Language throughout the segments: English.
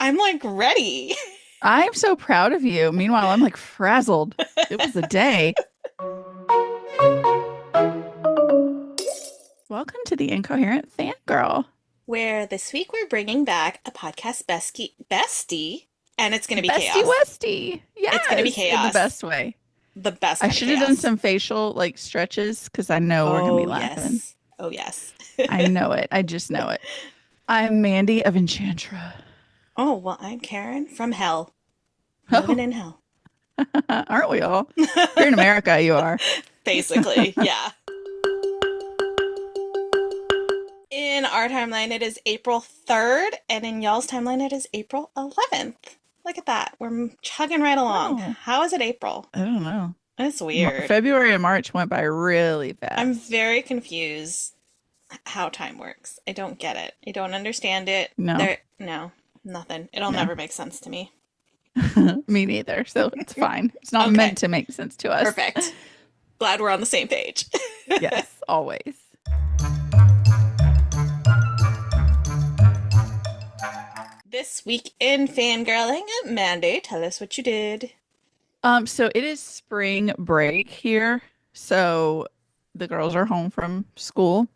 I'm like ready. I'm so proud of you. Meanwhile, I'm like frazzled. It was a day. Welcome to the Incoherent Fangirl. Where this week we're bringing back a podcast bestie, and it's going to be Bestie chaos. Westie. It's going to be Yes, in the chaos. best way. The best I kind of should have done chaos. some facial like stretches because I know we're gonna be Oh, laughing. yes. Oh, yes. I know it. I just know it. I'm Mandy of Enchantra. Oh, well, I'm Karen from hell, living Oh, in hell. aren't we all? Here in America, you are. Basically, yeah. In our timeline, it is April 3rd, and in y'all's timeline, it is April 11th. Look at that. We're chugging right along. Oh, How is it April? I don't know. It's weird. February and March went by really I'm fast. very confused how time works. I don't get it. I don't understand it. No, No, nothing. It'll no. never make sense to me. Me neither. So it's fine. It's not Okay, meant to make sense to us. perfect. Glad we're on the same page. Yes, always. This week in fangirling, Mandy, tell us what you did. So it is spring break here. So the girls are home from school.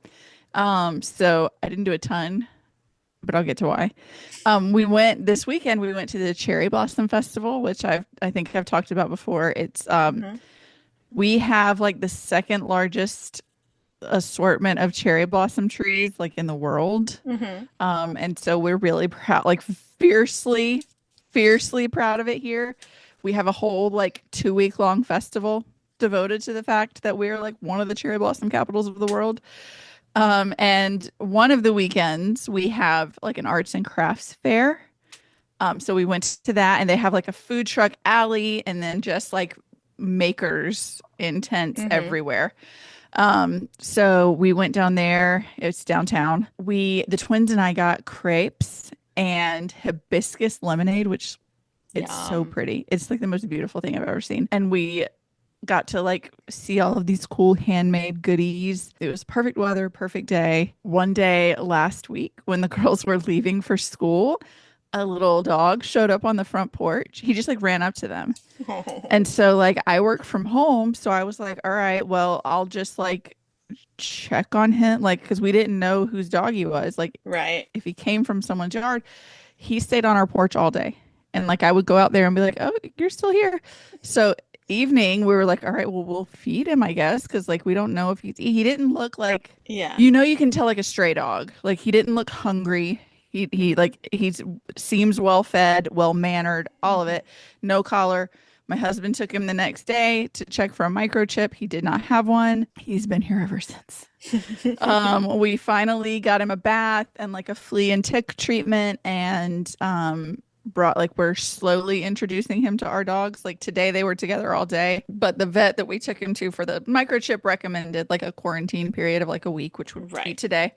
So I didn't do a ton, but I'll get to why. We went this weekend, we went to the Cherry Blossom Festival, which I think I've talked about before. It's Hmm. we have like the second largest assortment of cherry blossom trees like in the world. Hmm. And so we're really proud, like fiercely proud of it here. We have a whole like 2 week long festival devoted to the fact that we're like one of the cherry blossom capitals of the world. And one of the weekends we have like an arts and crafts fair. So we went to that and they have like a food truck alley and then just like makers in tents Hmm. everywhere. So we went down there. It's downtown. The twins and I got crepes and hibiscus lemonade, which it's so Yum. pretty. It's like the most beautiful thing I've ever seen. And we got to like see all of these cool handmade goodies. It was perfect weather, perfect day. One day last week when the girls were leaving for school, a little dog showed up on the front porch. He just like ran up to them. And so like I work from home, so I was like, all right, well, I'll just like check on him like because we didn't know whose dog he was. Like Right. if he came from someone's yard, he stayed on our porch all day. And like I would go out there and be like, "Oh, you're still here." So evening, we were like, "All right, well, we'll feed him, I guess, because like we don't know if he didn't look like Yeah. you can tell like a stray dog. Like he didn't look hungry. He like he's seems well fed, well mannered, all of Hmm. it. No collar. My husband took him the next day to check for a microchip. He did not have one. He's been here ever since. We finally got him a bath and like a flea and tick treatment and brought like we're slowly introducing him to our dogs. Like today they were together all day, but the vet that we took him to for the microchip recommended like a quarantine period of like a week, which would be Right. today.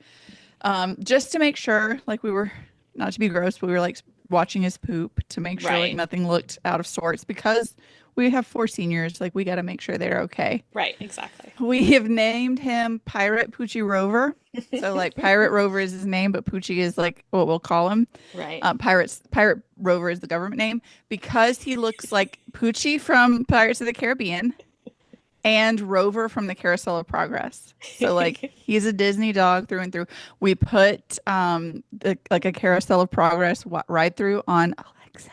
Just to make sure like we were not to be gross, but we were like watching his poop to make sure like Right. nothing looked out of sorts because we have four seniors, like we got to make sure they're okay. Right. Exactly. We have named him Pirate Poochie Rover. So like Pirate Rover is his name, but Poochie is like what we'll call him. Right. Pirate Rover is the government name because he looks like Poochie from Pirates of the Caribbean and Rover from the Carousel of Progress. So like he's a Disney dog through and through. We put like a Carousel of Progress ride through on Alexa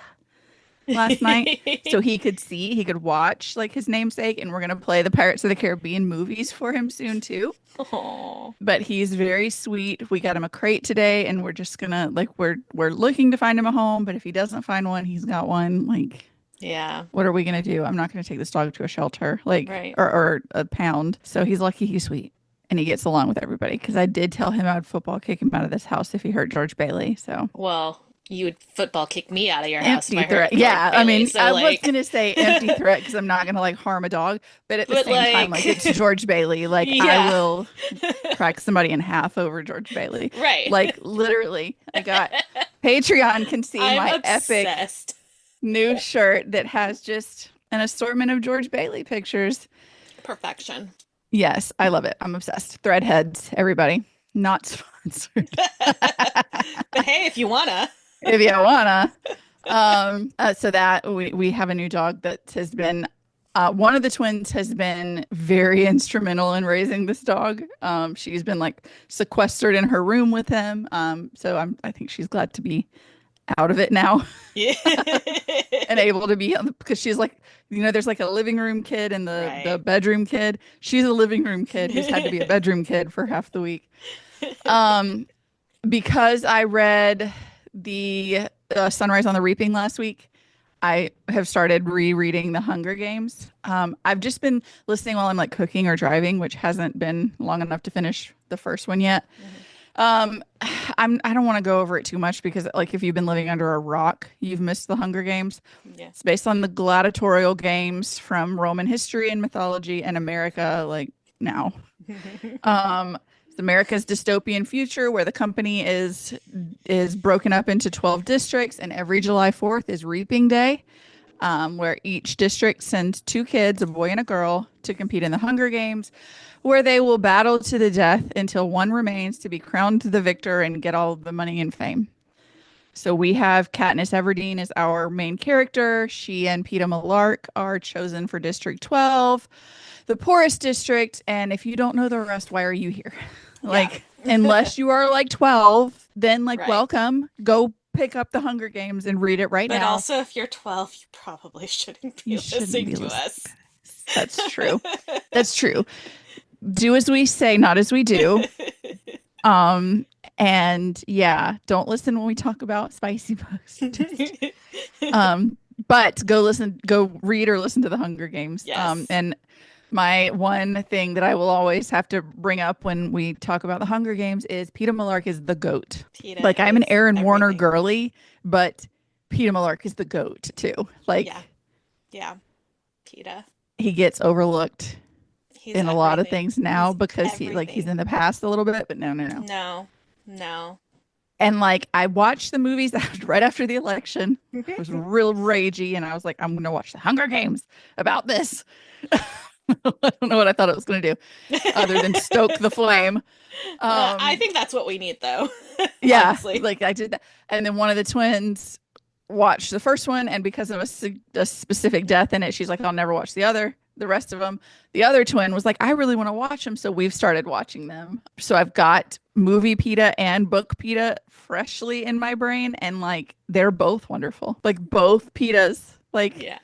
last night so he could watch like his namesake, and we're gonna play the Pirates of the Caribbean movies for him soon too. Oh, But he's very sweet. We got him a crate today and we're just gonna like we're looking to find him a home, but if he doesn't find one, he's got one. Like yeah. what are we gonna do? I'm not gonna take this dog to a shelter, like Right. or a pound. So he's lucky he's sweet. And he gets along with everybody because I did tell him I'd football kick him out of this house if he hurt George Bailey. So Well, you would football kick me out of your house if empty I threat. hurt George Yeah, I Bailey. mean, So I was like, gonna say empty threat because I'm not gonna like harm a dog, but at the but same time, like it's like, George Bailey. Like I yeah. will crack somebody in half over George Bailey. Right. Like literally, I got Patreon can see I'm my epic obsessed. new shirt that has just an assortment of George Bailey pictures. Perfection. Yes, I love it. I'm obsessed. Threadheads, everybody. Not sponsored. But hey, if you wanna. if you wanna. So that we have a new dog that has been one of the twins has been very instrumental in raising this dog. She's been like sequestered in her room with him. So I think she's glad to be out of it now Yeah. and able to be on because she's like, there's like a living room kid and the Right. bedroom kid. She's a living room kid who's had to be a bedroom kid for half the week. Um, because I read the Sunrise on the Reaping last week, I have started rereading The Hunger Games. I've just been listening while I'm like cooking or driving, which hasn't been long enough to finish the first one yet. Mhm. Um, I don't want to go over it too much because like if you've been living under a rock, you've missed The Hunger Games. Yeah. It's based on the gladiatorial games from Roman history and mythology and America, like now. It's America's dystopian future where the company is broken up into 12 districts, and every July 4th is Reaping Day, where each district sends two kids, a boy and a girl, to compete in the Hunger Games, where they will battle to the death until one remains to be crowned the victor and get all the money and fame. So we have Katniss Everdeen as our main character. She and Peeta Mellark are chosen for District 12, the poorest district. And if you don't know the rest, why are you here? Yeah. Like, unless you are like 12, then like, Right. welcome. Go pick up the Hunger Games and read it right But now. also, if you're 12, you probably shouldn't You be shouldn't listening be to listening us. to this. That's true. That's true. Do as we say, not as we do. Um, and yeah, don't listen when we talk about spicy books. Just um, but go read or listen to the Hunger Games. Yes. And my one thing that I will always have to bring up when we talk about the Hunger Games is Peeta Mellark is the goat. PETA Like I'm an is Aaron Warner everything. girly, but Peeta Mellark is the goat too. Yeah. Like Yeah. PETA. he gets overlooked He's in a lot of everything. things now He's because he's everything. in the past a little bit, but no. No. No. And like I watched the movies right after the election. I was real ragey and I was like, I'm gonna watch the Hunger Games about this. I don't know what I thought it was gonna do other than stoke the flame. I Um think that's what we need, though. yeah, Honestly. like I did that. And then one of the twins watched the first one and because of a specific death in it, she's like, I'll never watch the rest of them. The other twin was like, I really want to watch them. So we've started watching them. So I've got movie PETA and book PETA freshly in my brain. And like, they're both wonderful. Like both PETAs, Yeah.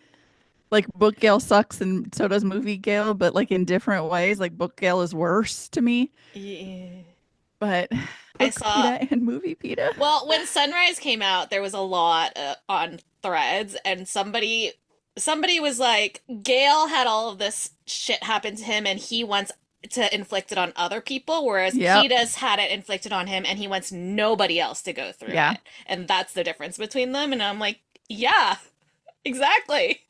like book Gale sucks and so does movie Gale, but like in different ways. Like book Gale is worse to me, Yeah. but I book saw, PETA and movie PETA. well, when Sunrise came out, there was a lot on threads, and somebody was like, Gale had all of this shit happen to him, and he wants to inflict it on other people, whereas Yep. PETA's had it inflicted on him, and he wants nobody else to go through Yeah. it. And that's the difference between them. And I'm like, yeah, exactly.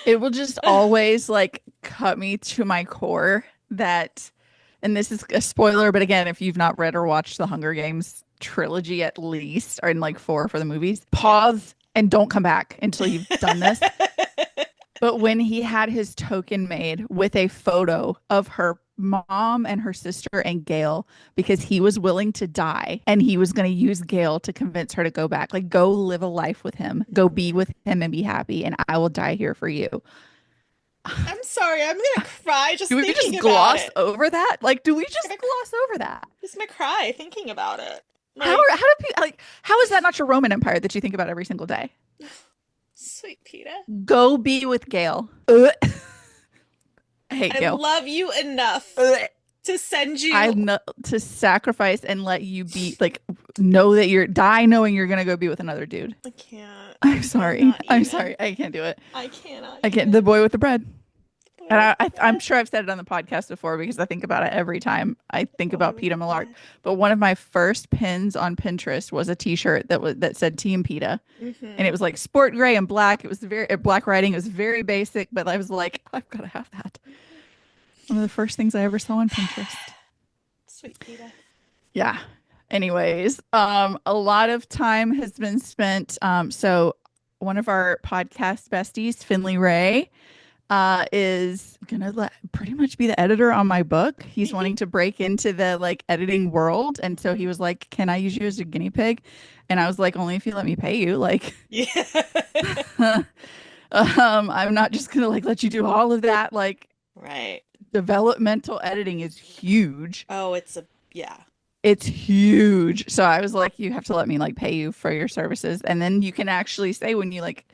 It will just always like cut me to my core that, and this is a spoiler, but again, if you've not read or watched the Hunger Games trilogy at least, or in like four for the movies, Yeah. pause and don't come back until you've done this. But when he had his token made with a photo of her mom and her sister and Gail, because he was willing to die and he was going to use Gail to convince her to go back, like go live a life with him, go be with him and be happy, and I will die here for you. I'm sorry, I'm gonna cry just Do we thinking just about gloss it. over that? Like, do we I'm just gonna gloss over that? just gonna cry thinking about it. How Like, do people like? How is that not your Roman Empire that you think about every single day? sweet PETA. Go be with Gail. I hate I Gail. love you enough Ugh. to send I you. know to sacrifice and let you be like know that you're die knowing you're gonna go be with another dude. I can't. I I'm sorry. cannot I'm even. sorry. I can't do it. I cannot I can't. even. The boy with the bread. Boy And with the I'm bread. sure I've said it on the podcast before because I think about it every time I think Boy about with the PETA Millark. bread. But one of my first pins on Pinterest was a T-shirt that said Team PETA, and it Mm-hmm. was like sport gray and black. It was very black writing. It was very basic, but I was like, I've got to have that. One of the first things I ever saw on Pinterest. Sweet PETA. Yeah. Anyways, a lot of time has been spent. So one of our podcast besties, Finley Ray, is gonna pretty much be the editor on my book. He's wanting to break into the like editing world, and so he was like, "Can I use you as a guinea pig?" And I was like, "Only if you let me pay you." Like, Yeah. I'm not just gonna like let you do all of that. Like, Right. developmental editing is huge. Oh, it's a yeah. It's huge. So I was like, you have to let me like pay you for your services. And then you can actually say when you like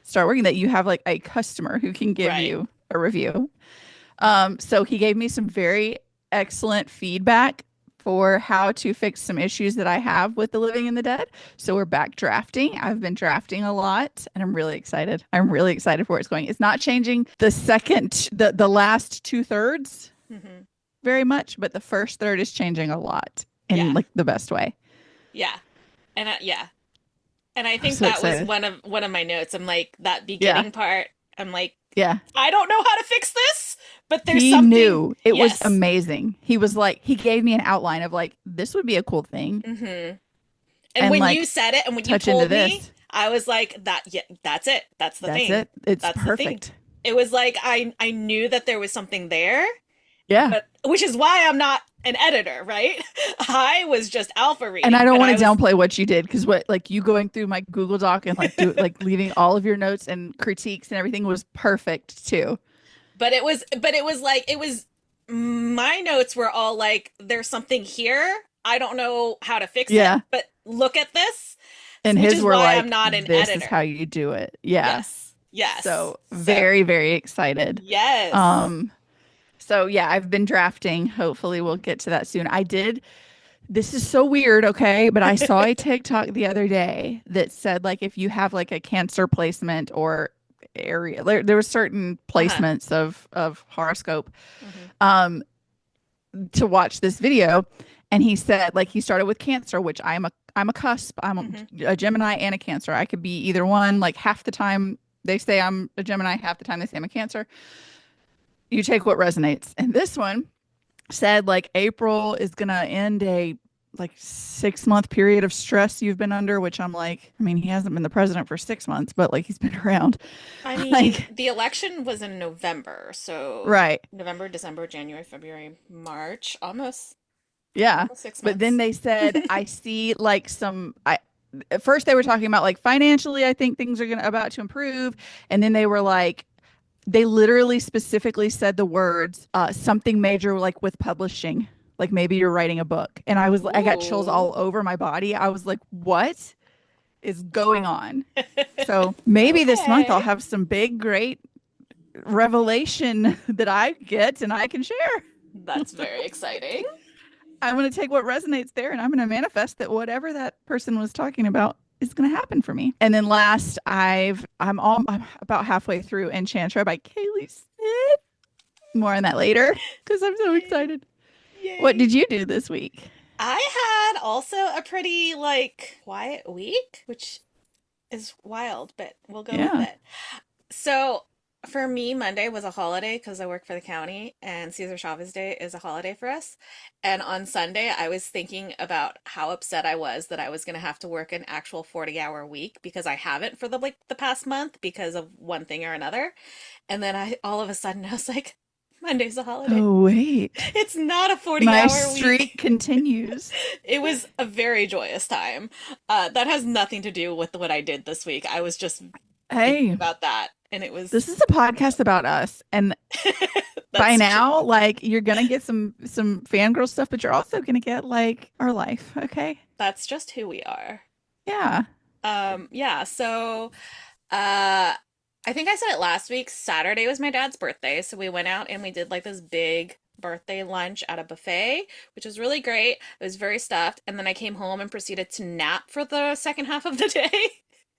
start working that you have like a customer who can give Right. you a review. So he gave me some very excellent feedback for how to fix some issues that I have with The Living and the Dead. So we're back drafting. I've been drafting a lot and I'm really excited. I'm really excited for where it's going. It's not changing the last two thirds Hmm. very much, but the first third is changing a lot in Yeah. like the best way. Yeah. And yeah. And I I'm think so that was excited. one of my notes. I'm like that Yeah. beginning part. I'm like, Yeah. I don't know how to fix this, but there's He something. knew it was Yes. amazing. He was like, he gave me an outline of like, this would be a cool thing. Hmm. And And when you like, said it and when you touch into told me, this. I was like, that, yeah, that's it. That's the That's thing. it. It's That's the thing. perfect. It was like I knew that there was something there, Yeah. but which is why I'm not an editor, right? I was just alpha And I reading, don't but want I to was downplay what you did because what like you going through my Google Doc and like do like leaving all of your notes and critiques and everything was perfect too. but it was like it was my notes were all like there's something here. I don't know how to fix it, Yeah. but look at this, And which his is were why I'm like, not an this is how editor. you do it. Yeah. Yes. Yes. So So, very, very excited. yes. Um, so yeah, I've been drafting. Hopefully we'll get to that soon. I did. This is so weird, okay? But I saw a TikTok the other day that said like if you have like a cancer placement or area, there were certain Uh-huh. placements of horoscope Hmm. um to watch this video. And he said like he started with cancer, which I'm a cusp. Hmm. A Gemini and a Cancer. I could be either one. Like half the time they say I'm a Gemini, half the time they say I'm a Cancer. You take what resonates. And this one said like April is gonna end a like 6 month period of stress you've been under, which I'm like, I mean, he hasn't been the president for 6 months, but like he's been around. I mean, Like, the election was in November, so right. November, December, January, February, March, almost Yeah. almost six But then months. they said, I see like some I at first they were talking about like financially, I think things are gonna about to improve. And then they were like, they literally specifically said the words, something major like with publishing. Like maybe you're writing a book. And I got chills Ooh. all over my body. I was like, what is going on? So maybe this month I'll Okay. have some big, great revelation that I get and I can share. That's very exciting. I'm going to take what resonates there and I'm going to manifest that whatever that person was talking about is going to happen for me. And then last, I'm about halfway through Enchantra by Kaylee Smith. More on that later because I'm so Yay. excited. What Yay. did you do this week? I had also a pretty like quiet week, which is wild, but we'll go with Yeah. it. So for me, Monday was a holiday because I work for the county, and Cesar Chavez Day is a holiday for us. And on Sunday, I was thinking about how upset I was that I was going to have to work an actual 40-hour week because I haven't for the past month because of one thing or another. And then I all of a sudden I was like, Monday's a holiday. Oh, wait. It's not a 40 My hour streak week. continues. It was a very joyous time. That has nothing to do with what I did this week. I was just thinking Hey, about that, and it was this is a podcast about us. And by that's true. now, like you're gonna get some fangirl stuff, but you're also gonna get like our life. Okay. That's just who we are. Yeah. Yeah, so uh I think I said it last week. Saturday was my dad's birthday, so we went out and we did like this big birthday lunch at a buffet, which was really great. It was very stuffed, and then I came home and proceeded to nap for the second half of the day.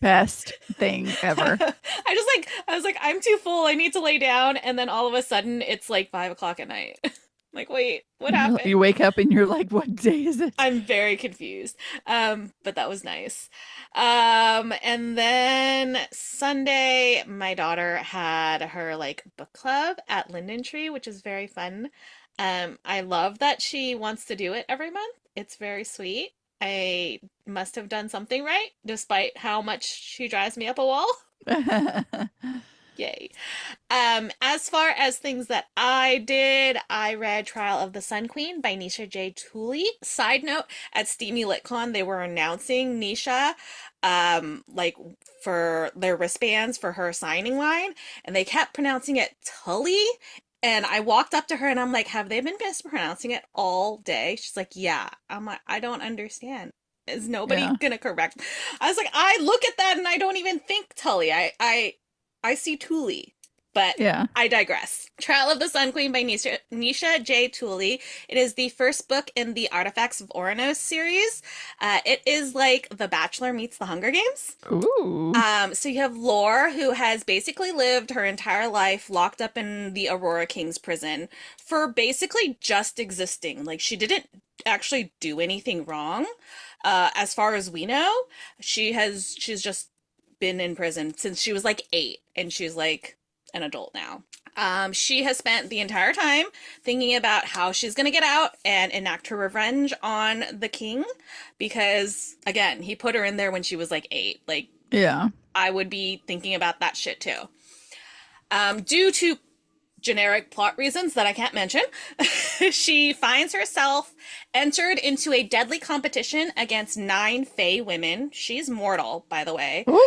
Best thing ever. I was like, I'm too full. I need to lay down. And then all of a sudden, it's like 5 o'clock at night. Like, wait, what happened? You wake up and you're like, what day is it? I'm very confused. But that was nice. And then Sunday, my daughter had her like book club at Linden Tree, which is very fun. I love that she wants to do it every month. It's very sweet. I must have done something right, despite how much she drives me up a wall. Yay. As far as things that I did, I read Trial of the Sun Queen by Nisha J. Tooley. Side note, at Steamy LitCon, they were announcing Nisha, like for their wristbands for her signing line, and they kept pronouncing it Tully. And I walked up to her and I'm like, have they been mispronouncing it all day? She's like, yeah. I'm like, I don't understand. Is nobody Yeah. gonna correct? I was like, I look at that and I don't even think Tully. I see Thule, but Yeah. I digress. Trial of the Sun Queen by Nisha J. Tooley. It is the first book in the Artifacts of Oranos series. It is like The Bachelor meets The Hunger Games. Ooh. So you have Lore, who has basically lived her entire life locked up in the Aurora King's prison for basically just existing. Like she didn't actually do anything wrong. As far as we know, she's just been in prison since she was like 8, and she's like an adult now. She has spent the entire time thinking about how she's going to get out and enact her revenge on the king because, again, he put her in there when she was like 8. Like, Yeah. I would be thinking about that shit too. Due to generic plot reasons that I can't mention, she finds herself entered into a deadly competition against 9 Fey women. She's mortal, by the way, Ooh.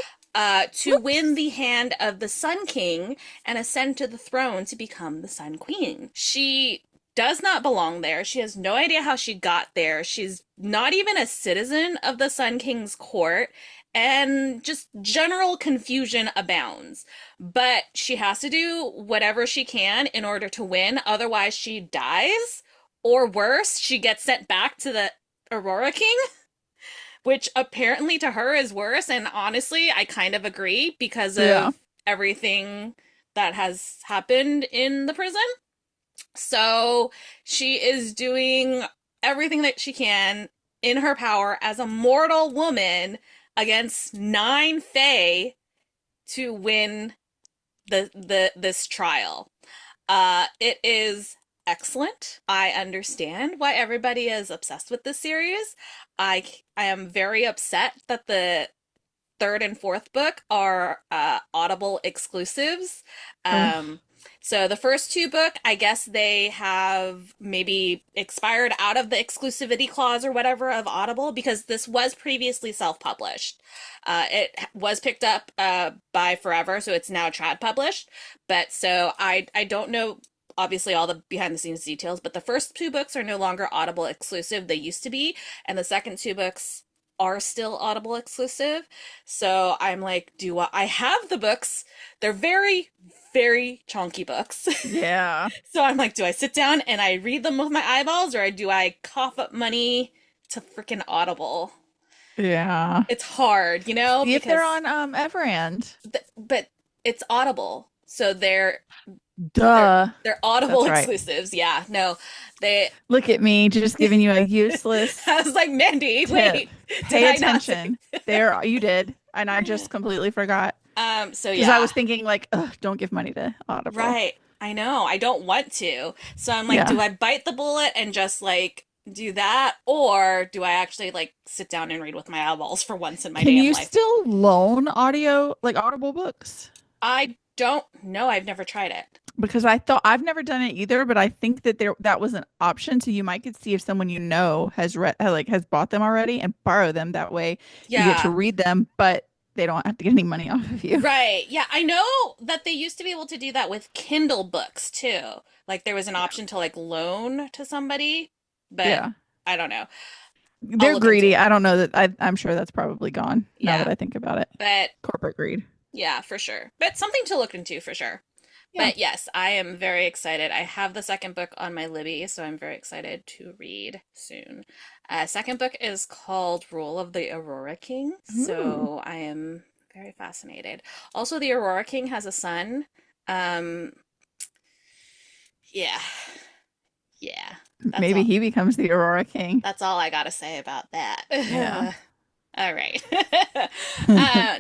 to win the hand of the Sun King and ascend to the throne to become the Sun Queen. She does not belong there. She has no idea how she got there. She's not even a citizen of the Sun King's court, and just general confusion abounds. But she has to do whatever she can in order to win, otherwise, she dies. Or worse, she gets sent back to the Aurora King, which apparently to her is worse. And honestly, I kind of agree because Yeah. of everything that has happened in the prison. So she is doing everything that she can in her power as a mortal woman against 9 Fae to win the this trial. It is excellent. I understand why everybody is obsessed with this series. I am very upset that the third and fourth book are Audible exclusives. Ugh. So the first 2 book, I guess they have maybe expired out of the exclusivity clause or whatever of Audible because this was previously self-published. It was picked up by Forever, so it's now trad published. But so I don't know obviously all the behind the scenes details, but the first 2 books are no longer Audible exclusive. They used to be, and the second 2 books are still Audible exclusive. So I'm like, I have the books? They're very, very chunky books. Yeah. So I'm like, do I sit down and I read them with my eyeballs or do I cough up money to freaking Audible? Yeah. It's hard, See if they're because on Everand. but it's Audible. So they're Duh. they're Audible That's right. exclusives. Yeah. No. They Look at me just giving you a useless I was like, Mandy, tip. wait, did Pay I not say? attention. There, you did. And I just completely forgot. So Because I yeah. was thinking like, ugh, don't give money to Audible. Right. I know. I don't want to. So I'm like, do Yeah. I bite the bullet and just like do that? Or do I actually like sit down and read with my eyeballs for once in my Can damn you life? still loan audio, like Audible books? I don't know. I've never tried it. Because I thought I've never done it either, but I think that that was an option. So you might could see if someone you know has read like has bought them already and borrow them. That way you get to Yeah. read them, but they don't have to get any money off of you. Right. Yeah. I know that they used to be able to do that with Kindle books too. Like there was an Yeah. option to like loan to somebody, but Yeah. I don't know. I'll They're look into greedy. it. I don't know that I'm sure that's probably gone now that Yeah. I think about it. But Corporate greed. yeah, for sure. But something to look into for sure. Yeah. But yes, I am very excited. I have the second book on my Libby, so I'm very excited to read soon. Second book is called Rule of the Aurora King, Ooh. so I am very fascinated. Also, the Aurora King has a son. Um, yeah, yeah. That's Maybe all. he becomes the Aurora King. That's all I gotta say about Yeah. that. All right.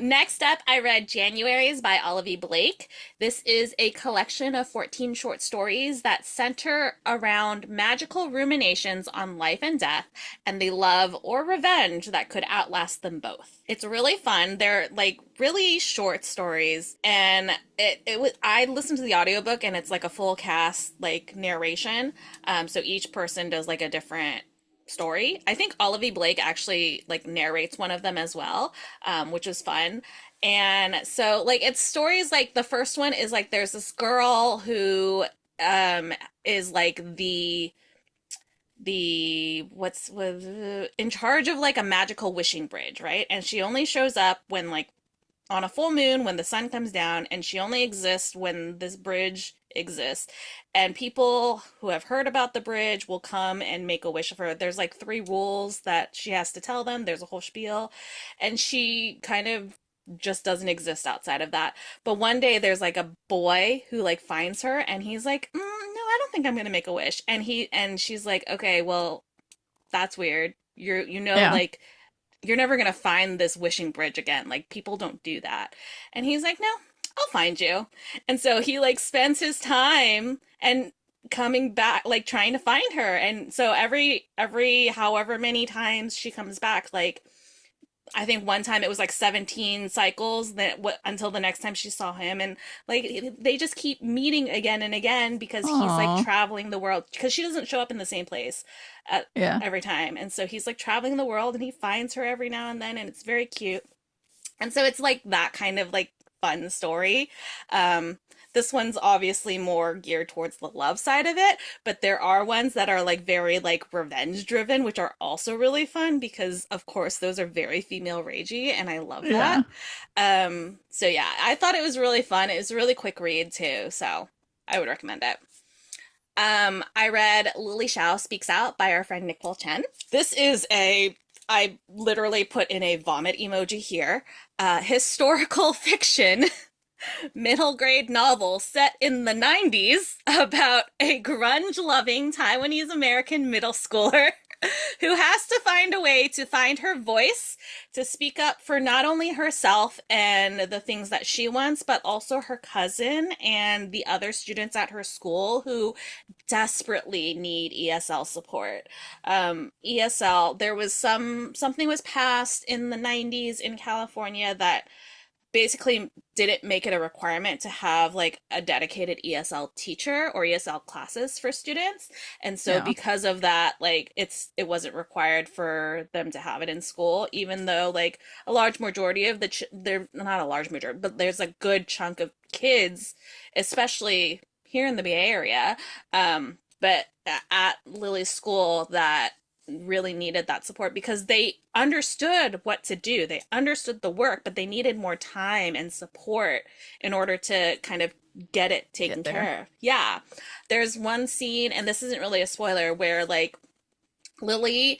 Next up, I read Januaries by Olivia Blake. This is a collection of 14 short stories that center around magical ruminations on life and death and the love or revenge that could outlast them both. It's really fun. They're like really short stories, and it was I listened to the audiobook, and it's like a full cast like narration. So each person does like a different story. I think Olivia Blake actually like narrates one of them as well, which is fun. And so like it's stories like the first one is like there's this girl who is like the what's was in charge of like a magical wishing bridge, right? And she only shows up when like on a full moon when the sun comes down, and she only exists when this bridge exists. And people who have heard about the bridge will come and make a wish of her. There's like three rules that she has to tell them. There's a whole spiel, and she kind of just doesn't exist outside of that. But one day there's like a boy who like finds her, and he's like, no, I don't think I'm gonna make a wish. And she's like, okay, well, that's weird. Yeah. Like you're never gonna find this wishing bridge again. Like people don't do that. And he's like, no, I'll find you. And so he like spends his time and coming back, like trying to find her. And so every however many times she comes back, like I think one time it was like 17 cycles that until the next time she saw him, and like they just keep meeting again and again because he's like Aw. traveling the world because she doesn't show up in the same place at Yeah. every time. And so he's like traveling the world and he finds her every now and then, and it's very cute. And so it's like that kind of like fun story. Um, this one's obviously more geared towards the love side of it, but there are ones that are like very like revenge driven, which are also really fun because of course those are very female ragey, and I love Yeah. that. So yeah, I thought it was really fun. It was a really quick read too, so I would recommend it. I read Lily Shao Speaks Out by our friend Nicole Chen. This is I literally put in a vomit emoji here, historical fiction middle grade novel set in the 90s about a grunge loving Taiwanese American middle schooler who has to find a way to find her voice, to speak up for not only herself and the things that she wants, but also her cousin and the other students at her school who desperately need ESL support. ESL, there was something was passed in the 90s in California that basically didn't make it a requirement to have like a dedicated ESL teacher or ESL classes for students. And so Yeah. because of that, like it wasn't required for them to have it in school, even though like a large majority of they're not a large majority, but there's a good chunk of kids, especially here in the Bay Area, but at Lily's school that really needed that support because they understood what to do. They understood the work, but they needed more time and support in order to kind of get it taken Get there. care of. Yeah. There's one scene, and this isn't really a spoiler, where like Lily,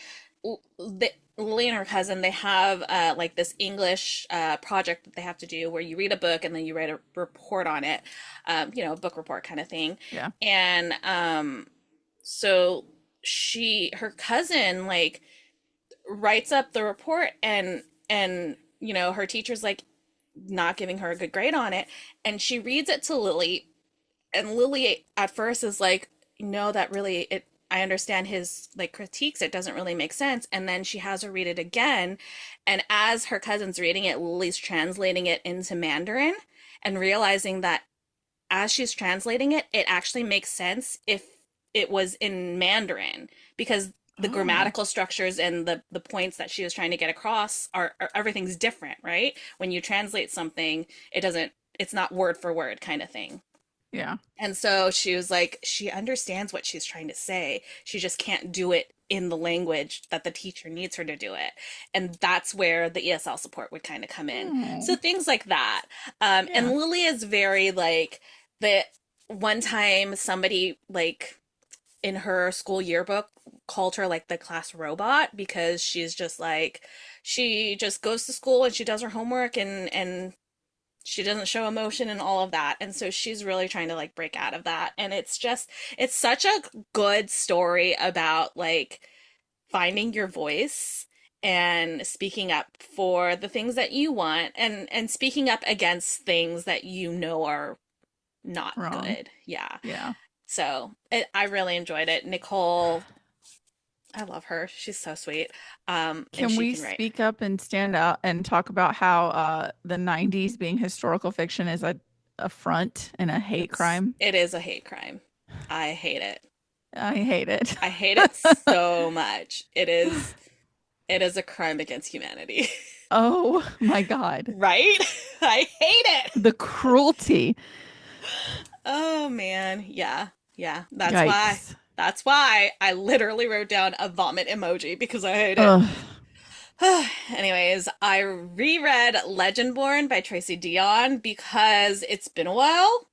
Lily and her cousin, they have like this English project that they have to do where you read a book and then you write a report on it, a book report kind of thing. Yeah. And so her cousin like writes up the report, and her teacher's like not giving her a good grade on it, and she reads it to Lily, and Lily at first is like, no, that really it I understand his like critiques, it doesn't really make sense. And then she has her read it again, and as her cousin's reading it, Lily's translating it into Mandarin and realizing that as she's translating it, it actually makes sense if it was in Mandarin because the Oh. grammatical structures and the points that she was trying to get across are everything's different, right? When you translate something, it's not word for word kind of thing. Yeah. And so she was like, she understands what she's trying to say. She just can't do it in the language that the teacher needs her to do it. And that's where the ESL support would kind of come in. Oh. So things like that. And Yeah. Lily is very like the one time somebody like in her school yearbook called her like the class robot because she's just like she just goes to school and she does her homework and she doesn't show emotion and all of that. And so she's really trying to like break out of that. And it's such a good story about like finding your voice and speaking up for the things that you want and speaking up against things that you know are not Wrong. good. Yeah. Yeah. So I really enjoyed it. Nicole, I love her. She's so sweet. And Can she we can write. speak up and stand out and talk about how the 90s being historical fiction is a affront and a hate crime? It is a hate crime. I hate it. I hate it. I hate it so much. It is a crime against humanity. Oh my God. Right? I hate it. The cruelty. Oh man. Yeah. Yeah. That's why. Yikes. That's why I literally wrote down a vomit emoji because I hate it. Ugh. Anyways, I reread Legendborn by Tracy Dion because it's been a while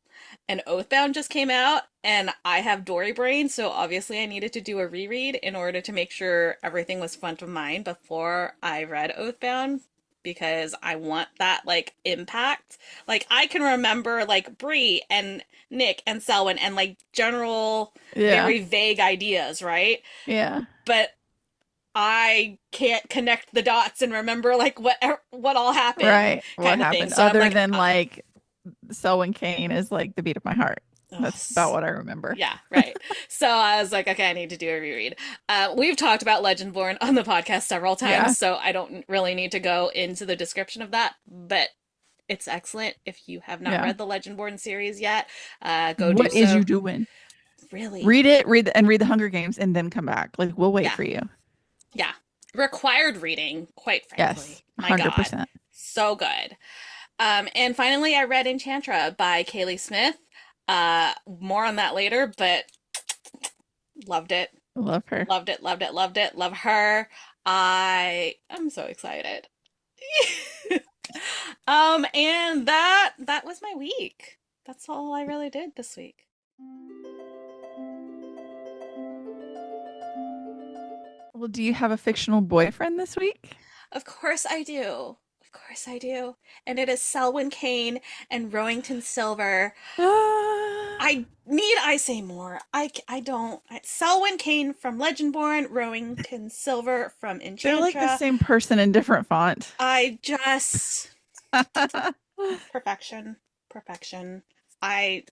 and Oathbound just came out and I have Dory brain, so obviously I needed to do a reread in order to make sure everything was front of mind before I read Oathbound because I want that like impact. Like I can remember like Bree and Nick and Selwyn and like general Yeah. very vague ideas, right? Yeah. But I can't connect the dots and remember like what all happened Right. What kind of thing. happened? So I'm Other like, than like Selwyn Kane is like the beat of my heart. oh, That's about what I remember. yeah, right. So I was like, okay, I need to do a reread. We've talked about Legendborn on the podcast several Yeah. times, so I don't really need to go into the description of that, but it's excellent. If you have not Yeah. read the Legendborn series yet, go do What is so. you doing? Really? Read it, read the Hunger Games and then come back. Like we'll wait Yeah, for you. yeah. Required reading, quite Yes. frankly. My God. 100%. So good. And finally, I read Enchantra by Kaylee Smith. More on that later, but loved it. Love her. Loved it, loved it, loved it. Love her. I'm so excited. And that was my week. That's all I really did this week. Well, do you have a fictional boyfriend this week? Of course I do. Of course I do. And it is Selwyn Kane and Rowington Silver. I say more. I don't. Selwyn Kane from Legendborn, Rowington Silver from They're like the Enchantra. same person in different font. I just perfection, perfection. I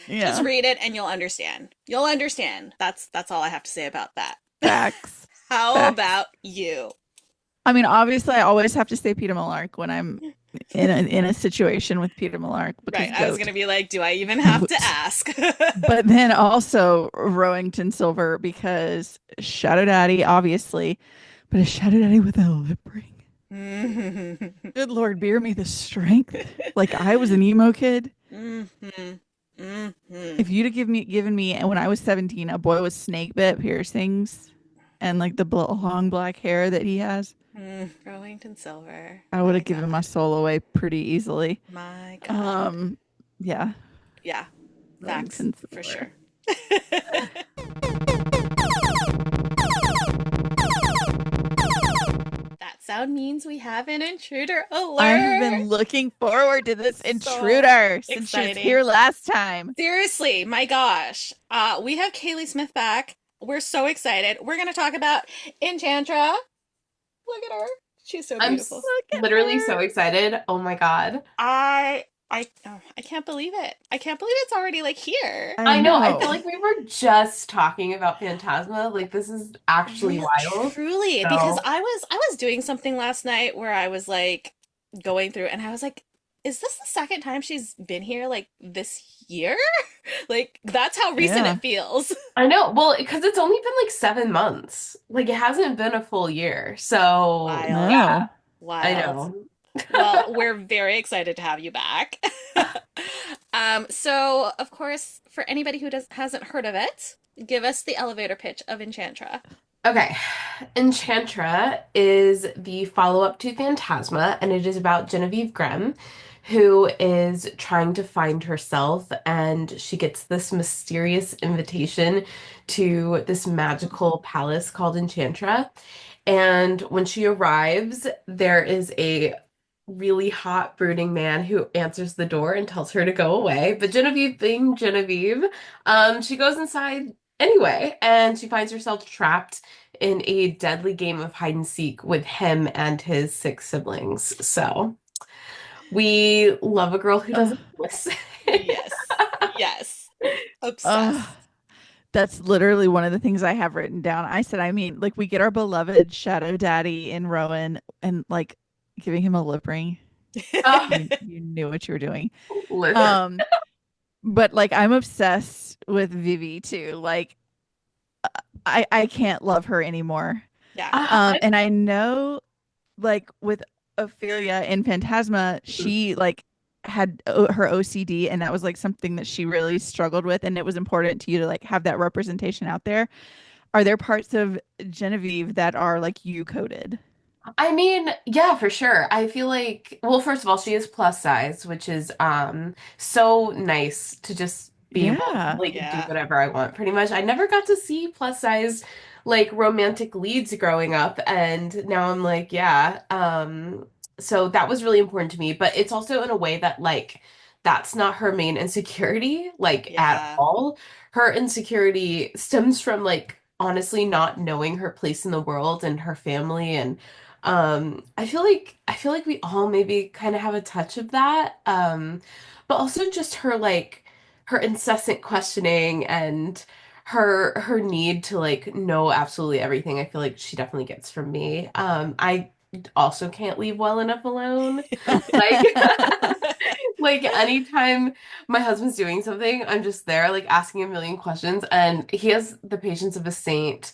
just Yeah. read it and you'll understand. You'll understand. That's all I have to say about that. Facts. How Facts. about you? I mean, obviously, I always have to say Peter Malark when I'm in a situation with Peter Malark because Right. I was goat. gonna be like, do I even have to Goat. ask? But then also Rowington Silver because Shadow Daddy, obviously, but a Shadow Daddy with a lip ring. Mm-hmm. Good Lord, bear me the strength. Like I was an emo kid. Mm-hmm. Mm-hmm. If you'd have given me, and when I was 17, a boy with snake bit piercings and like the long black hair that he has, Rowington Silver. I would My have given my God. soul away pretty easily. My God. Um, yeah, Yeah. Facts Rowington for Silver. sure. That sound means we have an intruder I have been alert. looking forward to this So intruder since she was exciting. here last time. Seriously, my gosh. We have Kaylee Smith back. We're so excited. We're going to talk about Enchantra. Look at her. She's so beautiful. Look at Literally so her. excited. Oh my God. I can't believe it. I can't believe it's already like here. I I know. I feel know. like we were just talking about Phantasma. Like this is actually wild. Truly, because So I was doing something last night where I was like going through and I was like, is this the second time she's been here like this year? Like that's how recent Yeah. it feels. I know. Well, because it's only been like 7 months. Like it hasn't been a full year. So Wild. yeah, No. I Wild. know. Well, we're very excited to have you back. So of course, for anybody who hasn't heard of it, give us the elevator pitch of Enchantra. Okay. Enchantra is the follow-up to Phantasma, and it is about Genevieve Graham, who is trying to find herself, and she gets this mysterious invitation to this magical palace called Enchantra. And when she arrives, there is a really hot, brooding man who answers the door and tells her to go away. But Genevieve, being Genevieve, she goes inside anyway, and she finds herself trapped in a deadly game of hide and seek with him and his six siblings. So we love a girl who Uh, doesn't listen. Yes. Yes. uh, Obsessed. that's literally one of the things I have written down. I said, I mean, like we get our beloved shadow daddy in Rowan and like giving him a lip ring. Oh, You knew what you were doing. listen. Um, but like I'm obsessed with Vivi too. Like I can't love her anymore. Yeah. I, And I know like with Ophelia in Phantasma, she like had her OCD and that was like something that she really struggled with and it was important to you to like have that representation out there. Are there parts of Genevieve that are like you coded? I mean, yeah, for sure. I feel like, well, first of all, she is plus size, which is so nice to just be able to Yeah. like do Yeah. whatever I want, pretty much. I never got to see plus size like romantic leads growing up, and now I'm like, yeah. So that was really important to me, but it's also in a way that like that's not her main insecurity, like at Yeah. all. Her insecurity stems from like honestly not knowing her place in the world and her family and I feel like we all maybe kind of have a touch of that. But also just her like her incessant questioning and her need to like know absolutely everything. I feel like she definitely gets from me. I also can't leave well enough alone. Like like anytime my husband's doing something, I'm just there like asking a million questions and he has the patience of a saint.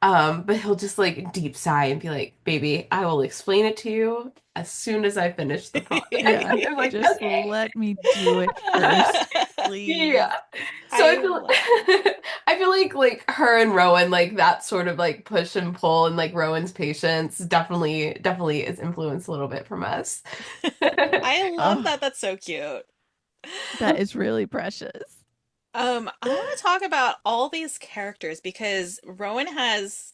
But he'll just like deep sigh and be like, "Baby, I will explain it to you as soon as I finish the project." Yeah. I'm like, Just "Okay." let me do it first, please. Yeah. So I I feel love it. I feel like her and Rowan like that sort of like push and pull and like Rowan's patience definitely is influenced a little bit from us. I love Oh, that. That's so cute. that is really precious. I want to talk about all these characters because Rowan has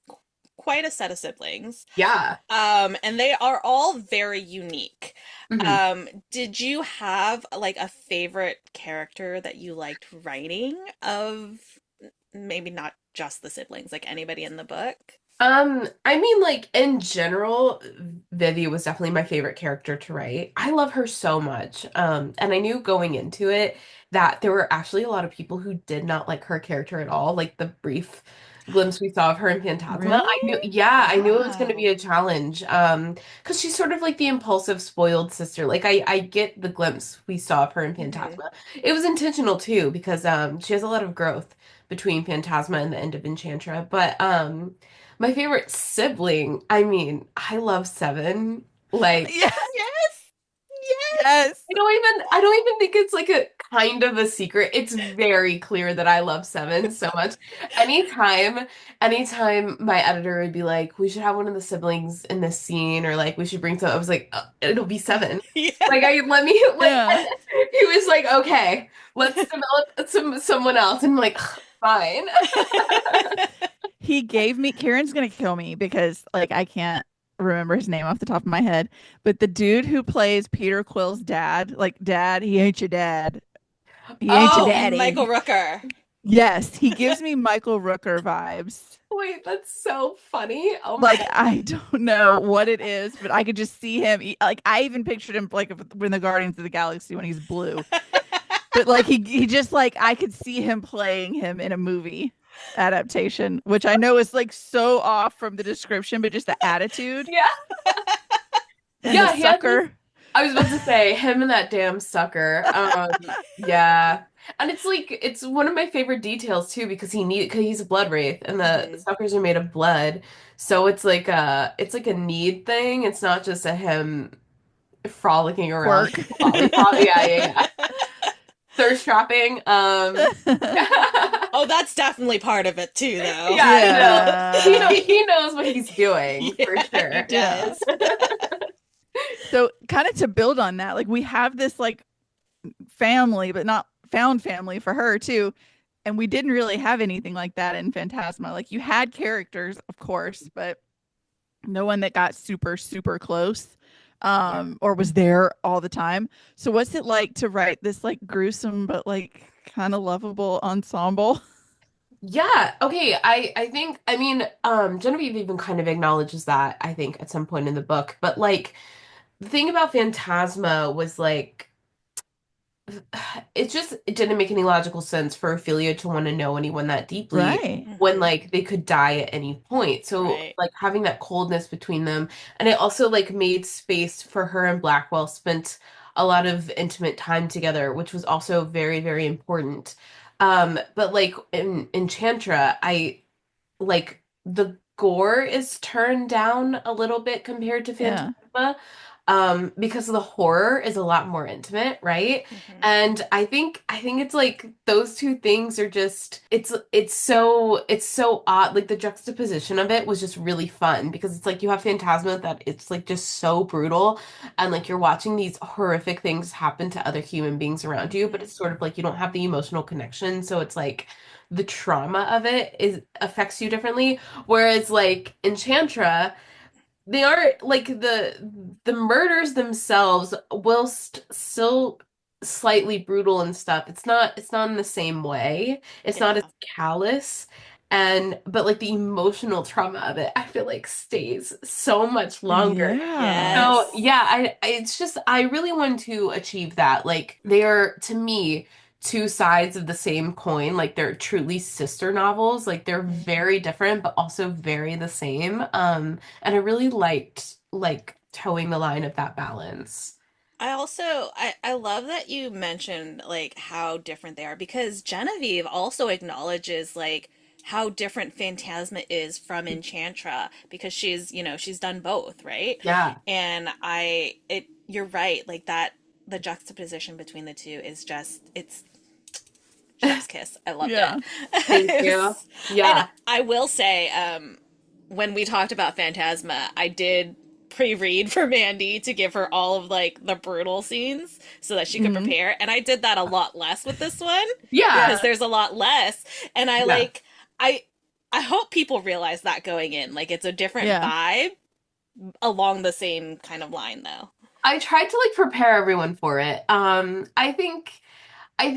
quite a set of siblings. Yeah. And they are all very unique. Mhm. Did you have like a favorite character that you liked writing of maybe not just the siblings, like anybody in the book? I mean, like in general, Vivi was definitely my favorite character to write. I love her so much. And I knew going into it that there were actually a lot of people who did not like her character at all. Like the brief glimpse we saw of her in Phantasma, I knew, Really? yeah, I knew it was going to be Wow. a challenge. Because she's sort of like the impulsive, spoiled sister. Like I get the glimpse we saw of her in Hmm. Phantasma. It was intentional too, because she has a lot of growth between Phantasma and the end of Enchantra. But my favorite sibling, I mean, I love Seven. Like, Yes. Yes. Yes. Yes. I don't even think it's like a kind of a secret. It's very clear that I love Seven so much. Anytime my editor would be like, we should have one of the siblings in this scene, or like we should bring some, I was like, it'll be Seven. Yeah. Like I let me like Yeah. he was like, okay, let's develop someone else. And I'm like, fine. He gave me Karen's gonna kill me because like I can't remember his name off the top of my head, but the dude who plays Peter Quill's dad, like dad, he ain't your dad. He ain't your Oh, Oh, Michael daddy. Rooker. Yes, he gives me Michael Rooker vibes. wait, that's so funny. Oh my Like God. I don't know what it is, but I could just see him. Like I even pictured him like when the Guardians of the Galaxy when he's blue. But like he just like I could see him playing him in a movie adaptation, which I know is like so off from the description, but just the attitude Yeah. and the Yeah, he has this. sucker. I was about to say him and that damn sucker. Yeah. And it's like it's one of my favorite details too because because he's a blood wraith and the Hmm. suckers are made of blood. So it's like a need thing. It's not just a him frolicking around Quirk. with a lollipop. Yeah, yeah, yeah. Thirst trapping. Oh, that's definitely part of it too, though. Yeah, no. Yeah. He knows what he's doing for Yeah, he sure. Yeah. does. So kind of to build on that, like we have this like family, but not found family for her too. And we didn't really have anything like that in Phantasma. Like you had characters, of course, but no one that got super, super close Yeah. or was there all the time. So what's it like to write this like gruesome but like kind of lovable ensemble? Yeah, okay. I think I mean Genevieve even kind of acknowledges that I think at some point in the book. But like the thing about Phantasma was like it didn't make any logical sense for Ophelia to want to know anyone that deeply Right. when Hmm. like they could die at any point. So Right. like having that coldness between them, and it also like made space for her and Blackwell spent a lot of intimate time together, which was also very, very important. But like in Enchantra, I like the gore is turned down a little bit compared to Yeah. Phantasma, because the horror is a lot more intimate, right? Hmm. And I think it's like those two things are just it's so odd. Like the juxtaposition of it was just really fun because it's like you have Phantasma that it's like just so brutal and like you're watching these horrific things happen to other human beings around you, but Hmm. it's sort of like you don't have the emotional connection, so it's like the trauma of it is affects you differently. Whereas like Enchantra, they aren't like the murders themselves, whilst still slightly brutal and stuff. It's not in the same way. It's not as Yeah. callous. And but like the emotional trauma of it, I feel like stays so much longer. Yeah. So Yes. yeah, it's just I really want to achieve that. Like they are to me two sides of the same coin. Like they're truly sister novels. Like they're Mhm. very different but also very the same. And I really liked like towing the line of that balance. I love that you mentioned like how different they are because Genevieve also acknowledges like how different Phantasma is from Enchantra because she's done both, right? Yeah. And you're right, like that the juxtaposition between the two is just it's chef's kiss. I loved it. Yeah. Thank you. And Yeah. I will say, when we talked about Phantasma, I did pre-read for Mandy to give her all of like the brutal scenes so that she could Hmm. prepare. And I did that a lot less with this one Yeah. because Yeah. there's a lot less. And Yeah. I I hope people realize that going in. Like it's a different Yeah. vibe along the same kind of line though. I tried to like prepare everyone for it. I think I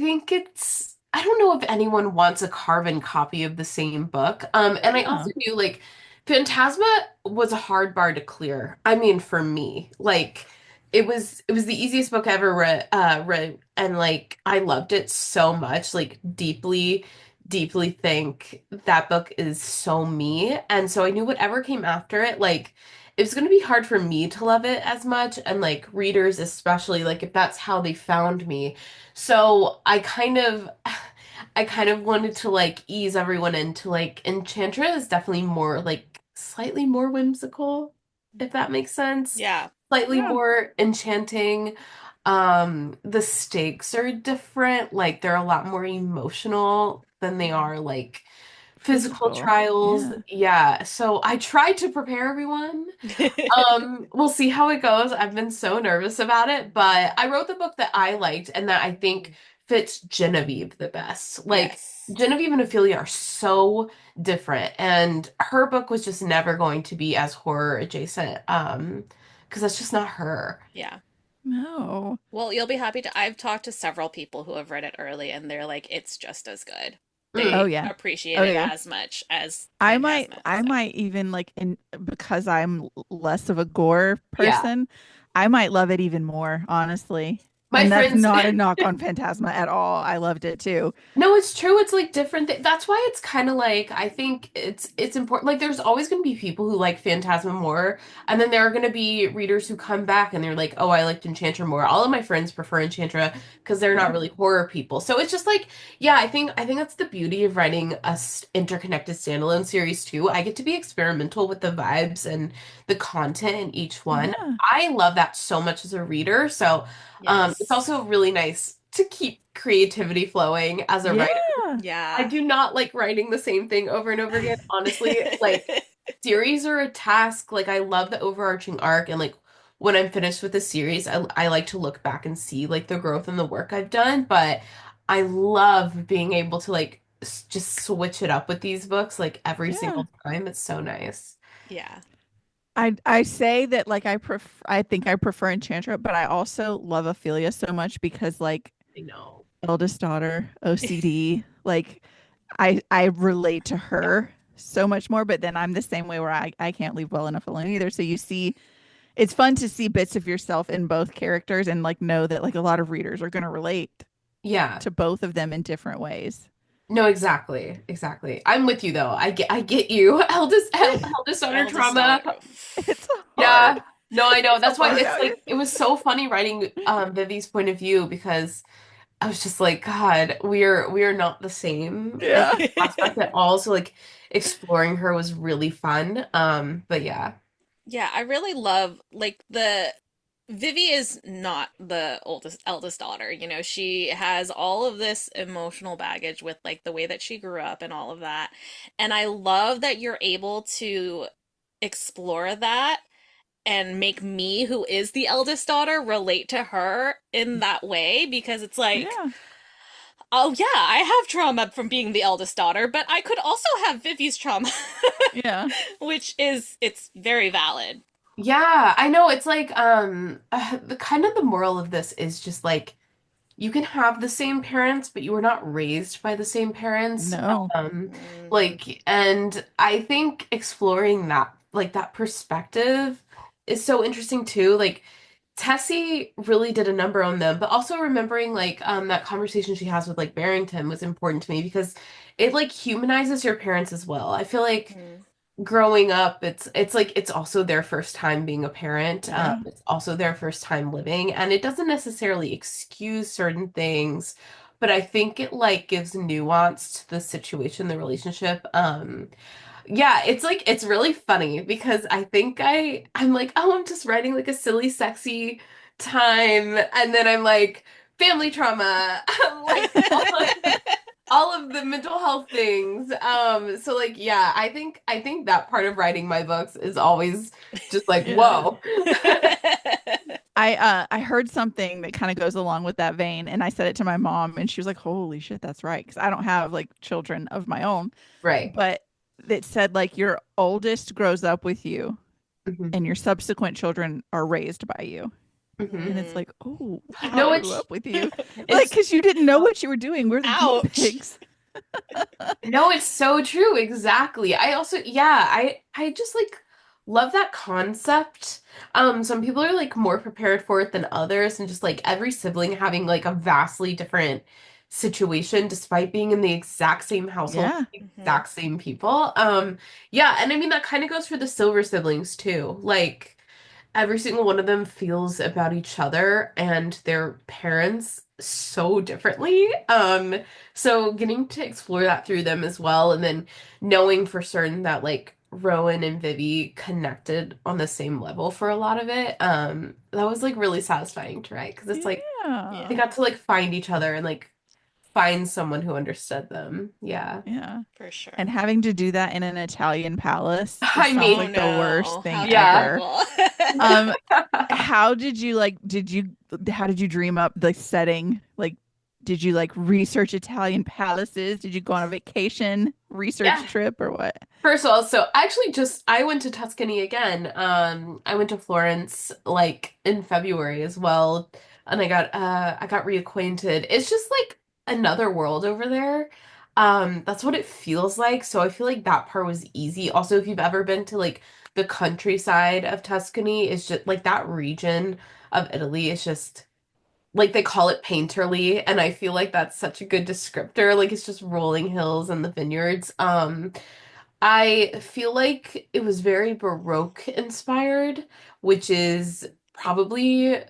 don't know if anyone wants a carbon copy of the same book. And I Yeah. also knew like Phantasma was a hard bar to clear. I mean, for me, like it was the easiest book I ever read, and like I loved it so much, like deeply, deeply think that book is so me. And so I knew whatever came after it, like it was gonna be hard for me to love it as much, and like readers especially, like if that's how they found me. So I kind of wanted to like ease everyone into like Enchantress is definitely more like slightly more whimsical, if that makes sense. Yeah. Slightly Yeah. more enchanting. The stakes are different, like they're a lot more emotional than they Mhm. are like physical Physical. trials. Yeah. Yeah, so I tried to prepare everyone. We'll see how it goes. I've been so nervous about it, but I wrote the book that I liked and that I think fits Genevieve the best. Like Yes. Genevieve and Ophelia are so different, and her book was just never going to be as horror adjacent, because that's just not her. Yeah. No. Well, you'll be happy to. I've talked to several people who have read it early, and they're like, it's just as good. Oh Mm, They yeah. appreciate Oh it yeah. as much as I might Phantasma. I So, might even like in because I'm less of a gore yeah. person, I might love it even more, honestly. My And that's friends not a knock on Phantasma at all. I loved it too. No, it's true. It's like different. That's why it's kind of like I think it's important. Like there's always going to be people who like Phantasm more, and then there are going to be readers who come back and they're like, "Oh, I liked Enchantra more." All of my friends prefer Enchantra because they're Yeah. not really horror people. So it's just like, yeah, I think that's the beauty of writing a interconnected standalone series too. I get to be experimental with the vibes and the content in each one. Yeah. I love that so much as a reader. So it's yes. also really nice to keep creativity flowing as a writer. Yeah. I Yeah. do not like writing the same thing over and over again. Honestly, like series are a task. Like I love the overarching arc, and like when I'm finished with a series, I like to look back and see like the growth in the work I've done. But I love being able to like just switch it up with these books like every Yeah. single time. It's so nice. Yeah. I say that like I think I prefer Enchantra, but I also love Ophelia so much because like I know. eldest daughter, OCD, like I relate to her so much more, but then I'm the same way where I can't leave well enough alone either. So you see, it's fun to see bits of yourself in both characters and like know that like a lot of readers are going to relate Yeah. to both of them in different ways. No, exactly. Exactly. I'm with you though. I get you. Eldest daughter Eldest trauma. daughter. It's Yeah. hard. No, I know. It's That's why hard it's out here. like it was so funny writing Vivi's point of view because I was just like, God, we are not the same in Yeah. that aspect at all. So like exploring her was really fun. But yeah. Yeah, I really love like the Vivi is not the oldest eldest daughter. You know, she has all of this emotional baggage with like the way that she grew up and all of that. And I love that you're able to explore that and make me, who is the eldest daughter, relate to her in that way because it's like, Yeah. oh yeah, I have trauma from being the eldest daughter, but I could also have Vivi's trauma, Yeah. which is it's very valid. Yeah, I know. It's like the kind of the moral of this is just like you can have the same parents, but you were not raised by the same parents. No. Um, Mm, and I think exploring that, like that perspective is so interesting too. Like Tessie really did a number on them, but also remembering like that conversation she has with like Barrington was important to me because it like humanizes your parents as well. I feel like mm, growing up, it's like it's also their first time being a parent. Yeah. It's also their first time living, and it doesn't necessarily excuse certain things, but I think it like gives nuance to the situation, the relationship. Yeah, it's like it's really funny because I think I'm like, oh, I'm just writing like a silly, sexy time, and then I'm like family trauma, like all of the mental health things. So like yeah, I think that part of writing my books is always just like, Yeah. whoa. I heard something that kind of goes along with that vein, and I said it to my mom, and she was like, "Holy shit, that's right," because I don't have like children of my own, Right. but it said like your oldest grows up with you, Hmm. and your subsequent children are raised by you. Hmm. And it's mm. like, oh, I No, grew up with you. Like, it's because you didn't know what you were doing. We're the guinea Ouch. pigs. no, it's so true. Exactly. I also, yeah, I just like love that concept. Some people are like more prepared for it than others, and just like every sibling having like a vastly different situation despite being in the exact same household, Yeah. Mhm. exact same people. Yeah, and I mean that kind of goes for the Silver siblings too. Like every single one of them feels about each other and their parents so differently. So getting to explore that through them as well, and then knowing for certain that like Rowan and Vivi connected on the same level for a lot of it, that was like really satisfying to write because it's like they Yeah. Yeah, got to like find each other and like find someone who understood them. Yeah. Yeah. for sure. And having to do that in an Italian palace I just sounds mean, Oh like the worst no, thing how yeah. ever. terrible. Um, how did you like, how did you dream up the setting? Like, did you like research Italian palaces? Did you go on a vacation research Yeah. trip or what? First of all, so actually just I went to Tuscany again. I went to Florence like in February as well, and I got reacquainted. It's just like another world over there. That's what it feels like. So I feel like that part was easy. Also, if you've ever been to like the countryside of Tuscany, it's just like that region of Italy is just like they call it painterly, and I feel like that's such a good descriptor. Like it's just rolling hills and the vineyards. I feel like it was very Baroque inspired, which is probably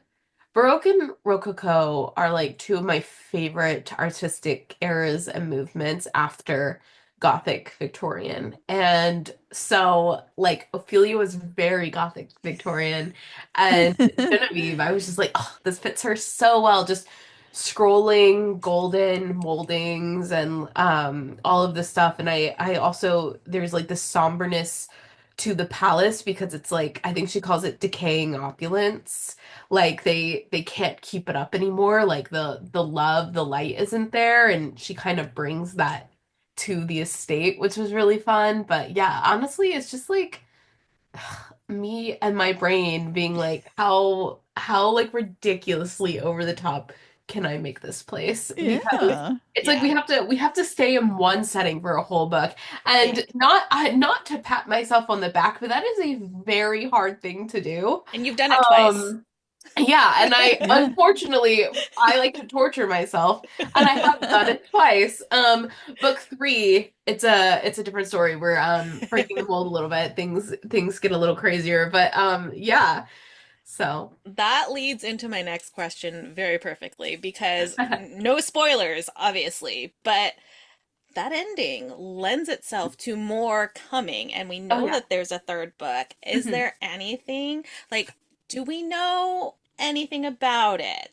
Baroque and Rococo are like two of my favorite artistic eras and movements after Gothic Victorian. And so, like, Ophelia was very Gothic Victorian, and Genevieve, I was just like, oh, this fits her so well. Just scrolling golden moldings and all of this stuff. And I also there's like this somberness to the palace because it's like I think she calls it decaying opulence, like they can't keep it up anymore, like the love, the light isn't there, and she kind of brings that to the estate, which was really fun. But yeah, honestly it's just like me and my brain being like how like ridiculously over the top can I make this place? Because Yeah. it's like Yeah. we have to stay in one setting for a whole book. Right. And not to pat myself on the back, but that is a very hard thing to do. And you've done it twice. Um yeah, and I Yeah. unfortunately I like to torture myself, and I have done it twice. Book three, it's a different story. We're breaking the mold a little bit. Things get a little crazier, but yeah. So That leads into my next question very perfectly because no spoilers, obviously, but that ending lends itself to more coming, and we oh know yeah. that there's a third book. Is there anything like, do we know anything about it?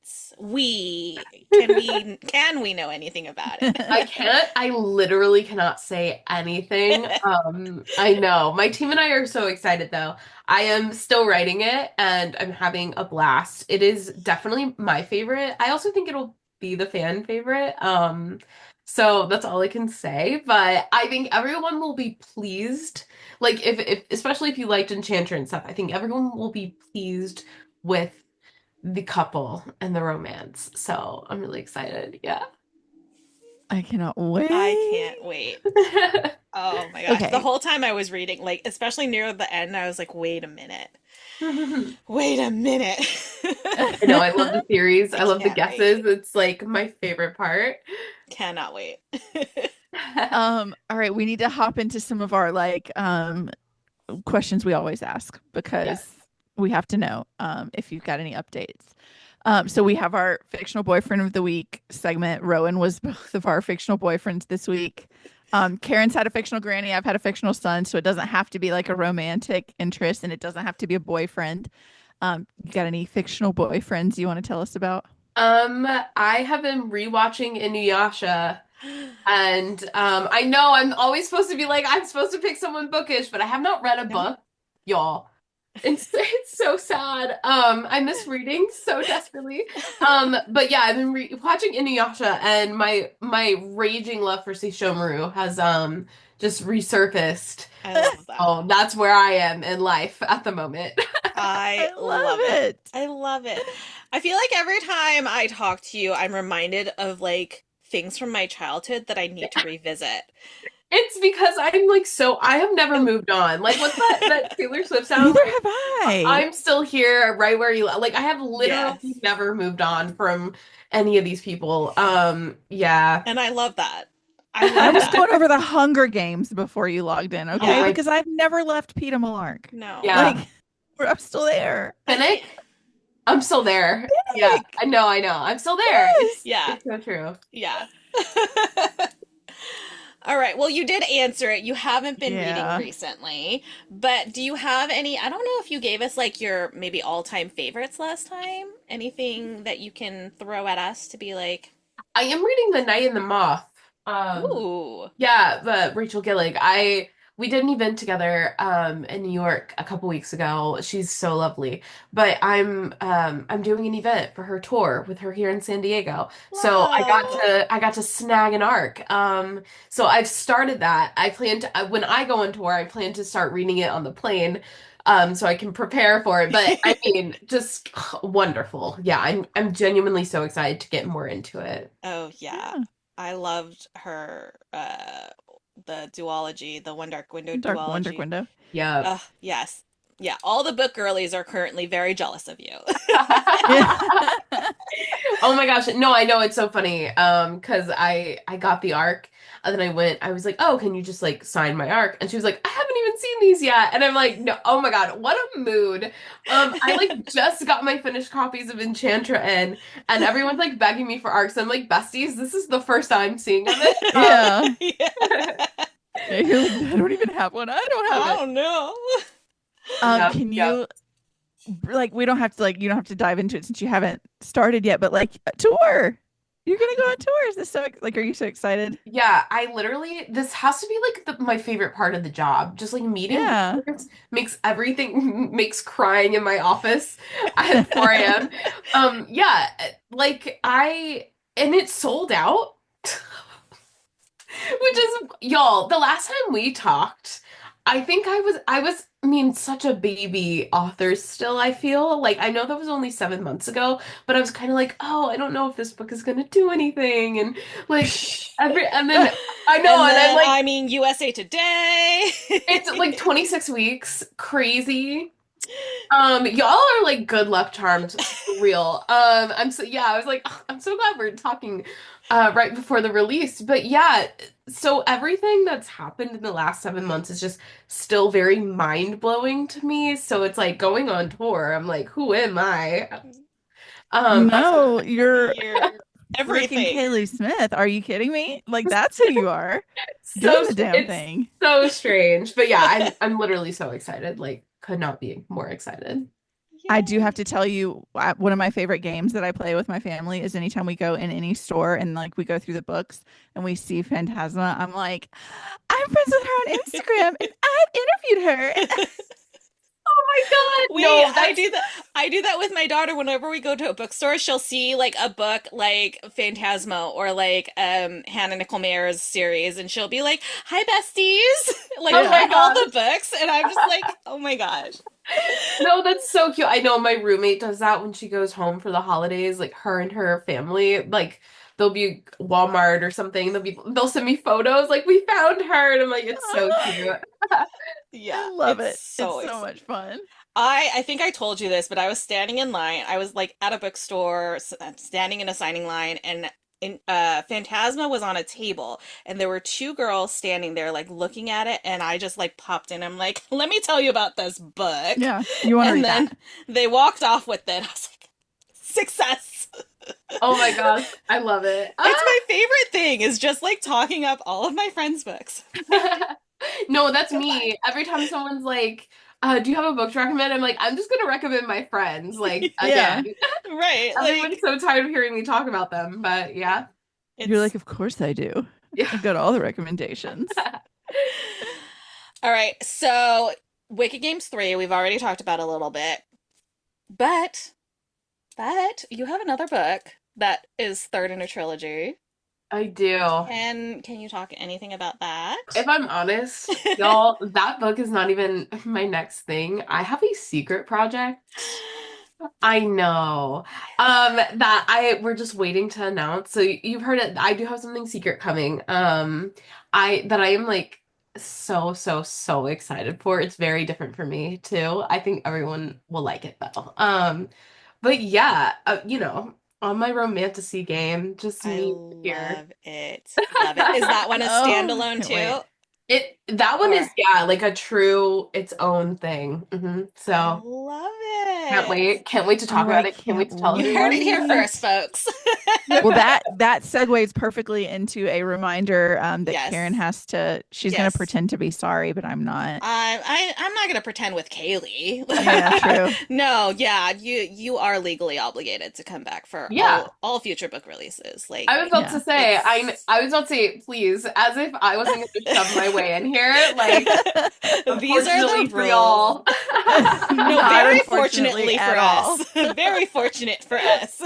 Can we know anything about it? I can't, I literally cannot say anything. I know. My team and I are so excited though. I am still writing it and I'm having a blast. It is definitely my favorite. I also think it'll be the fan favorite. So that's all I can say. But I think everyone will be pleased. Like if especially if you liked Enchanter and stuff, I think everyone will be pleased with the couple and the romance. So I'm really excited. Yeah. I cannot I wait. can't wait. Oh my gosh. The Okay. whole time I was reading, like, especially near the end, I was like, wait a minute. I Wait a minute. know, I love the theories. I I love the can't guesses. wait. It's like my favorite part. Cannot wait. All right, we need to hop into some of our like questions we always ask Yes. because we have to know if you've got any updates. So we have our fictional boyfriend of the week segment. Rowan was both of our fictional boyfriends this week. Karen's had a fictional granny. I've had a fictional son, so it doesn't have to be like a romantic interest, and it doesn't have to be a boyfriend. You got any fictional boyfriends you want to tell us about? I have been rewatching Inuyasha, and I know I'm always supposed to be like I'm supposed to pick someone bookish, but I have not read a No. book, y'all. It's so sad. I miss reading so desperately. But yeah, I've been re watching Inuyasha, and my raging love for Seishomaru has just resurfaced. I love that. Oh, that's where I am in life at the moment. I I love love it. it. I love it. I feel like every time I talk to you, I'm reminded of like things from my childhood that I need to revisit. It's because I'm like so I have never moved on. Like what's that Taylor Swift sound? Neither Like have I. I'm still here right where you like I have literally Yes. never moved on from any of these people. Yeah. And I love that. I I love was that. going over the Hunger Games before you logged in, Oh, okay? Yeah. I Because I've never left Peeta Malark. No. Like, yeah. I'm still there. I Finnick, can't. I'm still there. Yeah. Like, I know. I'm still there. yes. Yeah. It's so true. Yeah. All right. Well, you did answer it. You haven't been reading Yeah. recently, but do you have any? I don't know if you gave us like your maybe all-time favorites last time. Anything that you can throw at us to be like, I am reading The Night and the Moth. Um ooh, Yeah, but Rachel Gillig. We did an event together in New York a couple weeks ago. She's so lovely. But I'm doing an event for her tour with her here in San Diego. So love. I got to snag an arc. So I've started that. I plan to when I go on tour, I plan to start reading it on the plane. So I can prepare for it. But I mean, just wonderful. Yeah, I'm genuinely so excited to get more into it. Oh yeah. Yeah. I loved her the duology, the One Dark Window Dark Wonder duology. Window. Yeah. Yes. Yeah, all the book girlies are currently very jealous of you. Yeah. Oh my gosh. No, I know it's so funny. Because I got the arc and then I was like, "Oh, can you just like sign my arc?" And she was like, "I haven't even seen these yet." And I'm like, "No, oh my God, what a mood." I like just got my finished copies of Enchantra in and everyone's like begging me for arcs. I'm like, "Besties, this is the first I'm seeing of it." Yeah. Yeah. Yeah, you're like, I don't even have one. I don't have it. Oh no. Yep, Can yep. you like we don't have to like you don't have to dive into it since you haven't started yet, but like a tour. You're gonna go on tour. Is this so like are you so excited? Yeah, I literally, this has to be like my favorite part of the job. Just like meeting Yeah. bookers makes everything, makes crying in my office at 4 a.m. Yeah, like and it's sold out, which is, y'all, the last time we talked, I think I mean, such a baby author still, I feel. Like, I know that was only 7 months ago, but I was kind of like, oh, I don't know if this book is gonna do anything. And like and then I know, And and I'm then, like, I mean, USA Today. it's like 26 weeks, crazy. Y'all are like good luck charms for real. I was like, "Ugh, I'm so glad we're talking right before the release." But yeah, so everything that's happened in the last 7 months is just still very mind-blowing to me. So it's like going on tour. I'm like, who am I? I'm so No, you're You're freaking everything. Kaylee Smith. Are you kidding me? Like that's who you are. Doing the damn it's thing. so strange. But yeah, I'm literally so excited. Like, could not be more excited. I do have Yay. to tell you, one of my favorite games that I play with my family is anytime we go in any store and like we go through the books and we see Phantasma, I'm like, I'm friends with her on Instagram and I've interviewed her. And Oh my God. We No, that's I do that with my daughter whenever we go to a bookstore. She'll see like a book like Phantasmo or like Hannah Nicole Mayer's series and she'll be like, "Hi besties." Like oh my bring all God. the books and I'm just like, "Oh my gosh." No, that's so cute. I know my roommate does that when she goes home for the holidays, like her and her family, like they'll be Walmart or something. They'll send me photos like we found her and I'm like it's so cute. Yeah, I love it's it. It's so so exciting. much fun. I think I told you this, but I was standing in line. I was like at a bookstore, standing in a signing line, and Phantasma was on a table, and there were two girls standing there, like looking at it, and I just like popped in. I'm like, "Let me tell you about this book," Yeah, you want to and read that? then they walked off with it. I was like, "Success!" Oh my gosh, I love it. It's my favorite thing is just like talking up all of my friends' books. No, that's Go buy. me. Every time someone's like, do you have a book to recommend? I'm like, I'm just gonna recommend my friends, like Yeah. again. Right, Everyone's like so tired of hearing me talk about them, but yeah. You're it's like, of course I do. Yeah. I've got all the recommendations. all right. So, Wicked Games 3, we've already talked about a little bit, but you have another book that is third in a trilogy. I do. Can you talk anything about that? If I'm honest, y'all, that book is not even my next thing. I have a secret project. I know. That we're just waiting to announce. So you've heard it. I do have something secret coming. I am like so excited for. It's very different for me too. I think everyone will like it though. But yeah, on my romantasy game, just I me here. love it. Love it. Is that one a Oh, standalone can't wait. too? That one is Or yeah, like a true its own thing. I So love can't it. wait. Can't wait to talk Oh, I about it. Can't wait can't to tell You heard everyone. it here wait. first, folks. Well, that segues perfectly into a reminder that Karen Yes. she's going to Yes. pretend to be sorry, but I'm not. I'm not gonna pretend with Kaylee. Yeah, true. No, yeah, you are legally obligated to come back for Yeah. all future book releases. I was Like about to Yeah. say, it's I was about to say, please, as if I wasn't going to shove my way in here. Like, these are unfortunately the for rules. y'all. No, Not very unfortunately fortunately for at all. us. Very fortunate for us.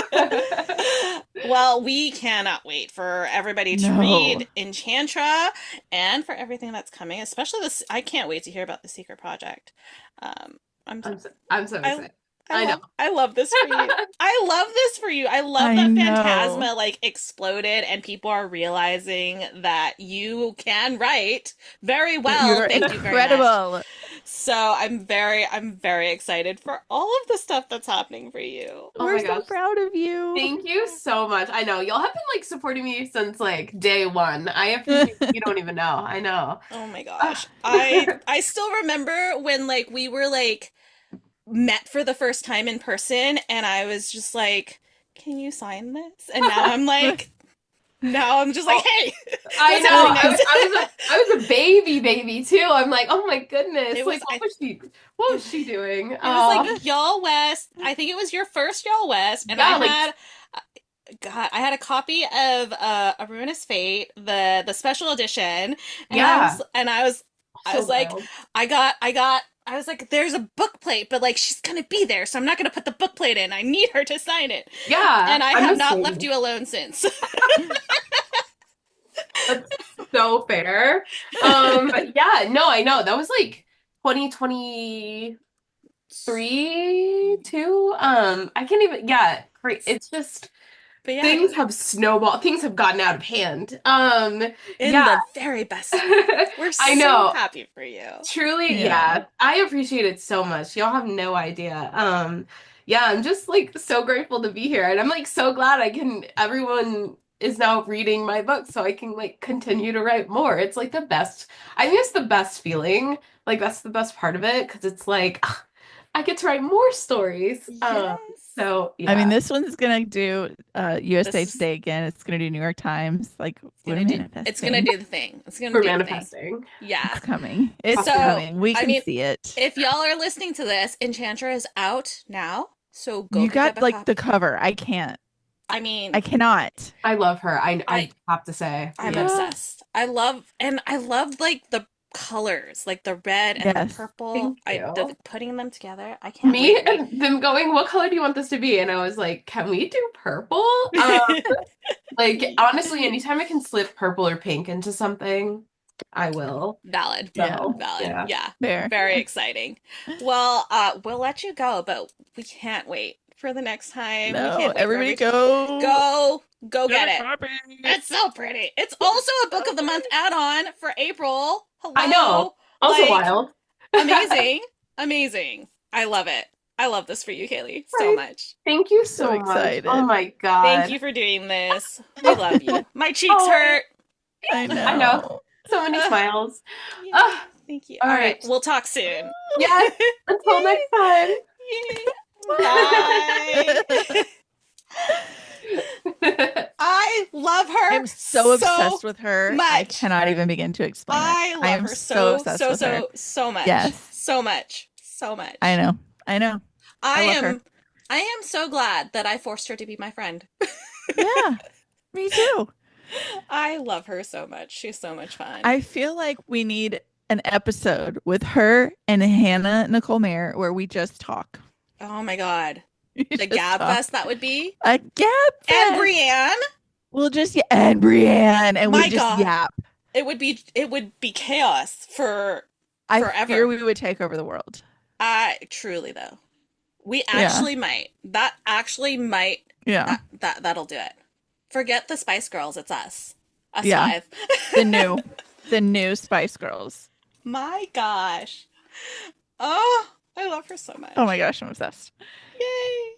Well, we cannot wait for everybody to No. read Enchantra and for everything that's coming, especially this. I can't wait to hear about the Secret Project. Um, I'm I'm so I excited. I know. I love this for you. I love this for you. I love I that know. Phantasma like exploded and people are realizing that you can write very well. You're Thank you very much. incredible. So I'm very excited for all of the stuff that's happening for you. Oh We're my so gosh. proud of you. Thank you so much. I know y'all have been like supporting me since like day one. I appreciate you don't even know. I know. Oh my Ah. gosh. I still remember when like we were like met for the first time in person and I was just like, "Can you sign this?" And now I'm just like, Oh, "Hey, I what's know. happening next?" I was a baby too. I'm like, oh my goodness. It Like was I what was she doing? it was like Y'all West. I think it was your first Y'all West and I Yeah, like had God, I had a copy of A Ruinous Fate, the special edition, and yeah. I So was like, wild. I was like, there's a book plate, but like she's gonna be there, so I'm not gonna put the book plate in. I need her to sign it, Yeah, and I I'm have the not left same. you alone since. That's so fair. Yeah, no, I know. That was like 2023 too. I can't even, yeah, great. It's just But yeah, things have snowballed, things have gotten out of hand. in Yeah, the very best way. We're I so know. happy for you. Truly, Yeah. yeah. I appreciate it so much. Y'all have no idea. Yeah, I'm just like so grateful to be here. And I'm like so glad everyone is now reading my book so I can like continue to write more. It's like the best. I think it's the best feeling. Like that's the best part of it because it's like I get to write more stories. Yes. So I mean, yeah, this one's gonna do USA This Today again. It's gonna do New York Times. Like we're it's gonna manifesting. do the thing. It's gonna we're do the thing. manifesting. Yeah. It's coming. It's So, coming. We I can mean, see it. if y'all are listening to this, Enchantra is out now. So go You pick up got a like the copy. cover. I can't. I mean, I cannot. I love her. I I have to say, I'm yeah. Yeah. obsessed. I love like the colors, like the red and the Yes. purple. Thank you. Putting them together. I can't Me wait. and them going, what color do you want this to be? And I was like, can we do purple? Like honestly, anytime I can slip purple or pink into something, I will. Valid. Yeah. So Valid. yeah. Yeah. There. Very exciting. Well, we'll let you go, but we can't wait for the next time. We No, can't wait for everybody every go. go Get get a it. copy. It's so pretty. It's also a book of the month add-on for April. I know. Hello. Also Like wild. amazing. Amazing. I love it. I love this for you, Kaylee, so Right. much. Thank you So so much. Oh excited. my Thank God. you for doing this. We love you. My cheeks Oh, hurt. I I know. know. So many smiles. Yay. Ah, Thank you. all All right, right. we'll talk soon. Yes. Until next time. Yay. Bye. I love her I'm so so obsessed with her. I much. cannot even begin to explain it. I I love am her so so, obsessed so, with her. so, so much. Yes. So much. So I much. know. I know. I I love her. am I am so glad that I forced her to be my friend. Yeah. Me too. I love her so much. She's so much fun. I feel like we need an episode with her and Hannah Nicole Mayer where we just talk. Oh my God. We The just Gab talk. Fest that would be. A gap And fest. Brienne. We'll just and Brienne and we My just God. yap. It would be chaos for I fear forever. we would take over the world. I truly though. We Yeah. actually might. That actually might Yeah. that'll do it. Forget the Spice Girls, it's us. Us Yeah. five. The new Spice Girls. My gosh. Oh, I love her so much. Oh my gosh, I'm obsessed. Yay.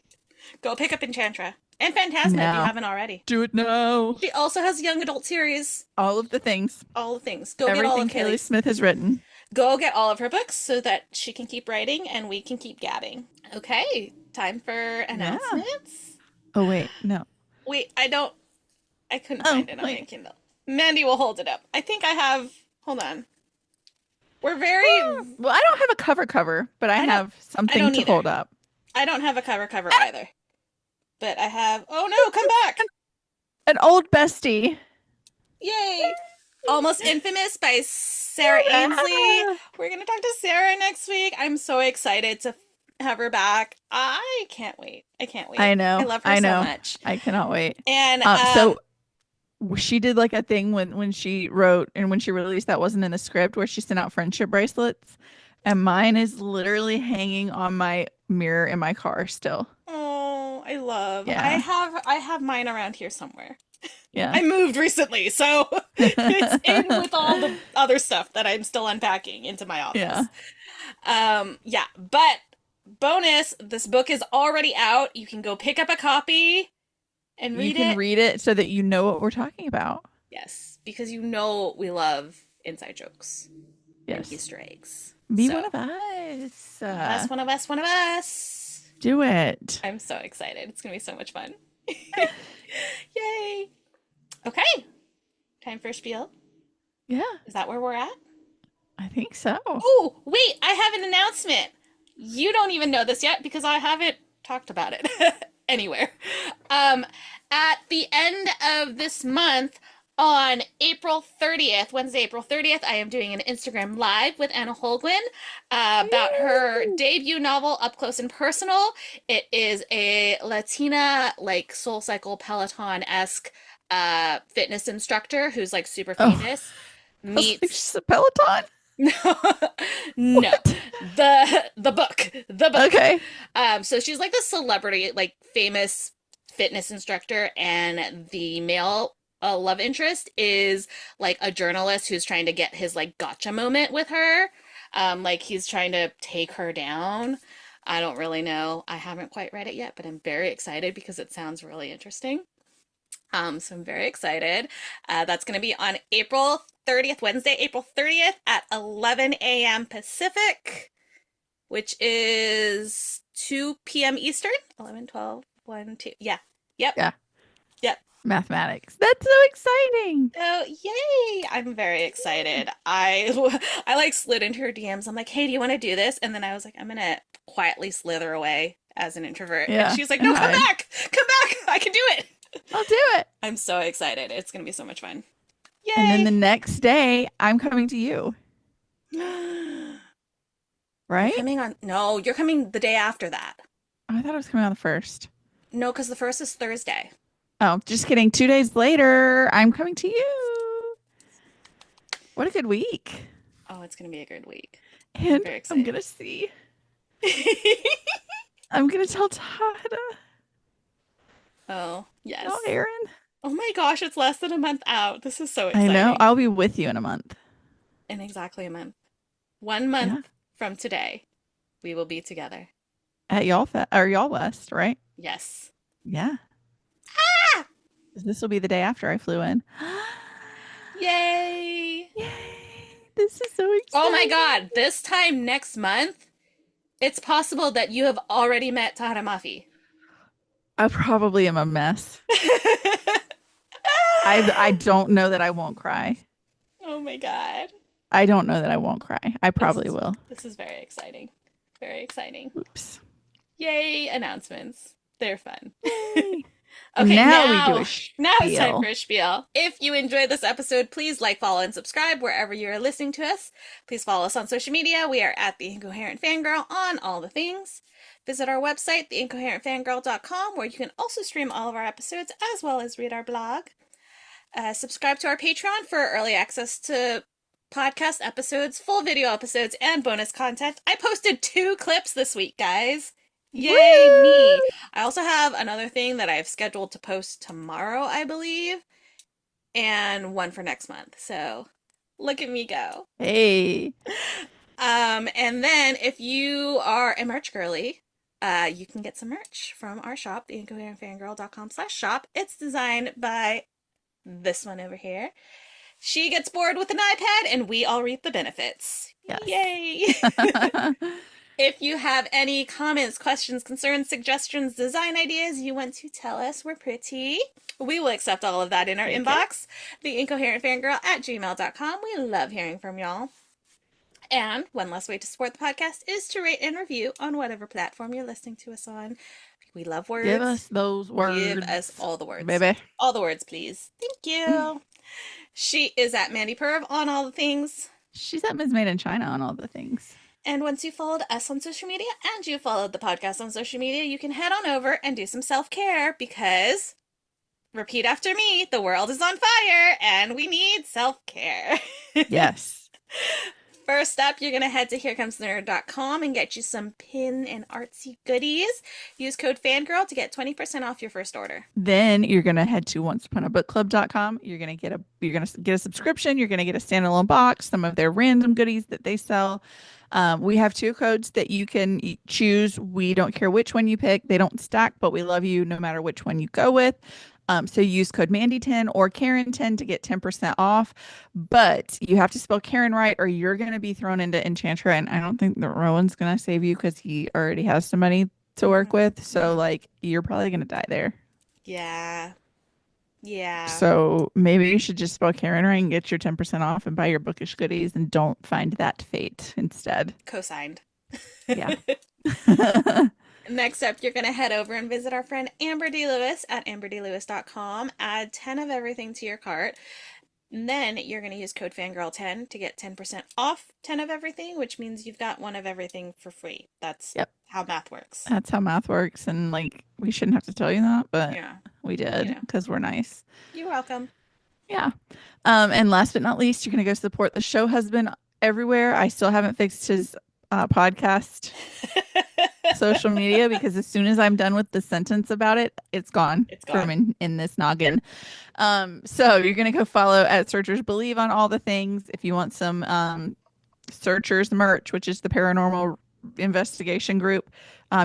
Go pick up Enchantra. And Phantasma if you Now. haven't already. Do it now. She also has a young adult series. All of the things. All the things. Go get all Everything of Kaylee Kaylee's. Smith has written. Go get all of her books so that she can keep writing and we can keep gabbing. Okay, time for Yeah. announcements. Oh wait, no. Wait, I couldn't Oh, find it on my wait. Kindle. Mandy will hold it up. I think I have, hold on. We're very, Well, I don't have a cover, but I I don't- have something don't to either. hold up. I don't have a cover either. But I have, oh no, come back. An old bestie. Yay. Almost Infamous by Sarah Ainsley. We're going to talk to Sarah next week. I'm so excited to have her back. I can't wait. I can't wait. I know. I love her I so know. much. I cannot wait. And So she did like a thing when she wrote and when she released that wasn't in the script where she sent out friendship bracelets, and mine is literally hanging on my mirror in my car still. oh, I love. Yeah. I have mine around here somewhere. Yeah. I moved recently, so it's in with all the other stuff that I'm still unpacking into my office. Yeah, but bonus, this book is already out. You can go pick up a copy and You read can it. read it so that you know what we're talking about. Yes, because you know we love inside jokes and Yes. Easter eggs. Be So, one of us. one of us, one of us. Do it. I'm so excited. It's gonna be so much fun. Yay. Okay. Time for a spiel. Yeah, Is that where we're at? I think so. Oh, wait, I have an announcement. You don't even know this yet because I haven't talked about it anywhere. At the end of this month, on April 30th, Wednesday, April 30th, I am doing an Instagram Live with Anna Holguin about her debut novel, Up Close and Personal. It is a Latina, like Soul Cycle Peloton-esque fitness instructor who's like super Oh, famous I was like, meets she's a Peloton? no, no, What? the book. Okay. So she's like the celebrity, like famous fitness instructor, and the male love interest is like a journalist who's trying to get his like gotcha moment with her. Like he's trying to take her down. I don't really know. I haven't quite read it yet, but I'm very excited because it sounds really interesting. So I'm very excited. That's going to be on April 30th, Wednesday, April 30th at 11 a.m. Pacific, which is 2 p.m. Eastern. 11, 12, 1, 2. Yeah. Yep. Yeah. Yep. Mathematics. That's so exciting. Oh, yay. I'm very excited. I like slid into her DMs. I'm like, "Hey, do you want to do this?" And then I was like, I'm going to quietly slither away as an introvert. And Yeah. she's like, And "No, come hide. back. Come back. I can do it." I'll do it. I'm so excited. It's going to be so much fun. And then the Yay. next day, I'm coming to you, You're right? coming on. No, you're coming the day after that. Oh, I thought I was coming on the first. No, because the first is Thursday. Oh, just kidding. 2 days later, I'm coming to you. What a good week. Oh, it's going to be a good week. I'm And very I'm excited. going to see. I'm going to tell Todd. Oh, yes. Tell Aaron. Oh my gosh, it's less than a month out. This is so I know. exciting. I'll be with you in a month. In exactly a month. 1 Yeah. month from today, we will be together. At Y'all West, right? Yes. Yeah. Ah! This will be the day after I flew in. Yay! Yay. This is so exciting. Oh my god, this time next month, it's possible that you have already met Tahara Mafi. I probably am a mess. I don't know that I won't cry. Oh my god. I don't know that I won't cry. I probably will. This is very exciting. Very exciting. Oops. Yay, announcements. They're fun. Yay. Okay, Now we do a now it's time spiel. for a spiel. If you enjoyed this episode, please like, follow, and subscribe wherever you are listening to us. Please follow us on social media. We are at The Incoherent Fangirl on all the things. Visit our website, theincoherentfangirl.com, where you can also stream all of our episodes as well as read our blog. Subscribe to our Patreon for early access to podcast episodes, full video episodes, and bonus content. I posted 2 clips this week, guys. Yay, Woo! me. I also have another thing that I've scheduled to post tomorrow, I believe, and one for next month. So look at me go. Hey. And then if you are a merch girly, you can get some merch from our shop, theincoherentfangirl.com/shop. It's designed by this one over here. She gets bored with an iPad, and we all reap the benefits. Yes. Yay! If you have any comments, questions, concerns, suggestions, design ideas you want to tell us, we're pretty. We will accept all of that in our Okay. inbox, theincoherentfangirl@gmail.com. We love hearing from y'all. And one last way to support the podcast is to rate and review on whatever platform you're listening to us on. We love words. Give us those words. Give us all the words. Baby. All the words, please. Thank you. She is at Mandy Perv on all the things. She's at Ms. Made in China on all the things. And once you followed us on social media and you followed the podcast on social media, you can head on over and do some self-care because, repeat after me, the world is on fire and we need self-care. Yes. First up, you're going to head to herecomes.nerd.com and get you some pin and artsy goodies. Use code FANGIRL to get 20% off your first order. Then you're gonna head to onceuponabookclub.com. You're gonna get a subscription. You're gonna get a standalone box, some of their random goodies that they sell. We have 2 codes that you can choose. We don't care which one you pick. They don't stack, but we love you no matter which one you go with. So use code Mandy10 or Karin10 to get 10% off. But you have to spell Karin right or you're going to be thrown into Enchantra. And I don't think that Rowan's going to save you because he already has somebody to work with. So, like, you're probably going to die there. Yeah. Yeah. So maybe you should just spell Karin right and get your 10% off and buy your bookish goodies and don't find that fate instead. Co-signed. Yeah. Next up, you're going to head over and visit our friend Amber D. Lewis at amberdlewis.com. Add 10 of everything to your cart. And then you're going to use code Fangirl10 to get 10% off 10 of everything, which means you've got one of everything for free. That's Yep. how math works. That's how math works. And like, we shouldn't have to tell you that, but Yeah. we You did know. because we're nice. You're welcome. Yeah. And last but not least, you're going to go support the show husband everywhere. I still haven't fixed his podcast social media because as soon as I'm done with the sentence about it, it's gone It's from gone. in this noggin. So you're going to go follow at Searchers Believe on all the things. If you want some Searchers merch, which is the paranormal investigation group,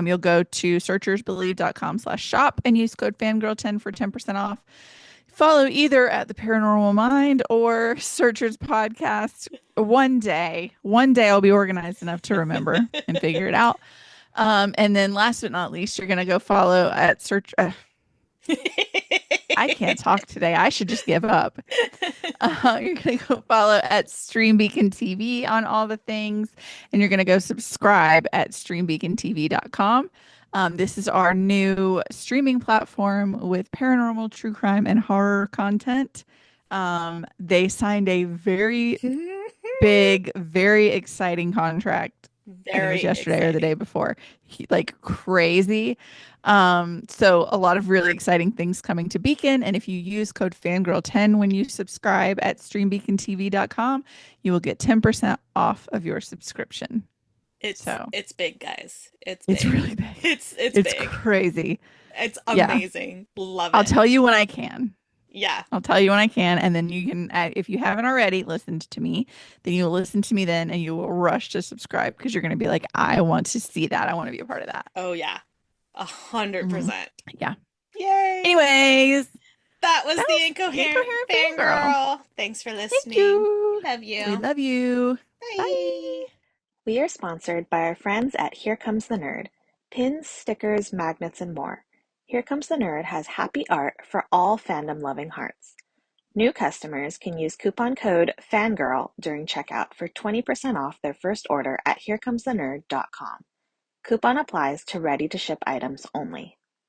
you'll go to searchersbelieve.com/shop and use code fangirl10 for 10% off. Follow either at the Paranormal Mind or Searchers Podcast. One day I'll be organized enough to remember and figure it out. And then last but not least, you're going to go follow at Search. I can't talk today. I should just give up. You're going to go follow at Stream Beacon TV on all the things, and you're going to go subscribe at streambeacontv.com. This is our new streaming platform with paranormal, true crime, and horror content. They signed a very big, very exciting contract. I think it was Very yesterday or the day exciting. before. Like crazy. So a lot of really exciting things coming to Beacon. And if you use code Fangirl10 when you subscribe at streambeacontv.com, you will get 10% off of your subscription. So It's big, guys. It's it's big. really big. It's It's big. crazy. It's Yeah. amazing. Love I'll it. tell you when I can. Yeah. I'll tell you when I can, and then you can, if you haven't already listened to me, then you'll listen to me then, and you will rush to subscribe because you're going to be like, I want to see that. I want to be a part of that. Oh yeah. Mhm. 100%. Yeah. Yay. Anyways, That was that the was Incoherent Incoherent Fangirl. Fangirl. Thanks for Thank listening. you. Love We you. love you. Bye. Bye. We are sponsored by our friends at Here Comes the Nerd. Pins, stickers, magnets, and more. Here Comes the Nerd has happy art for all fandom-loving hearts. New customers can use coupon code FANGIRL during checkout for 20% off their first order at herecomesthenerd.com. Coupon applies to ready-to-ship items only.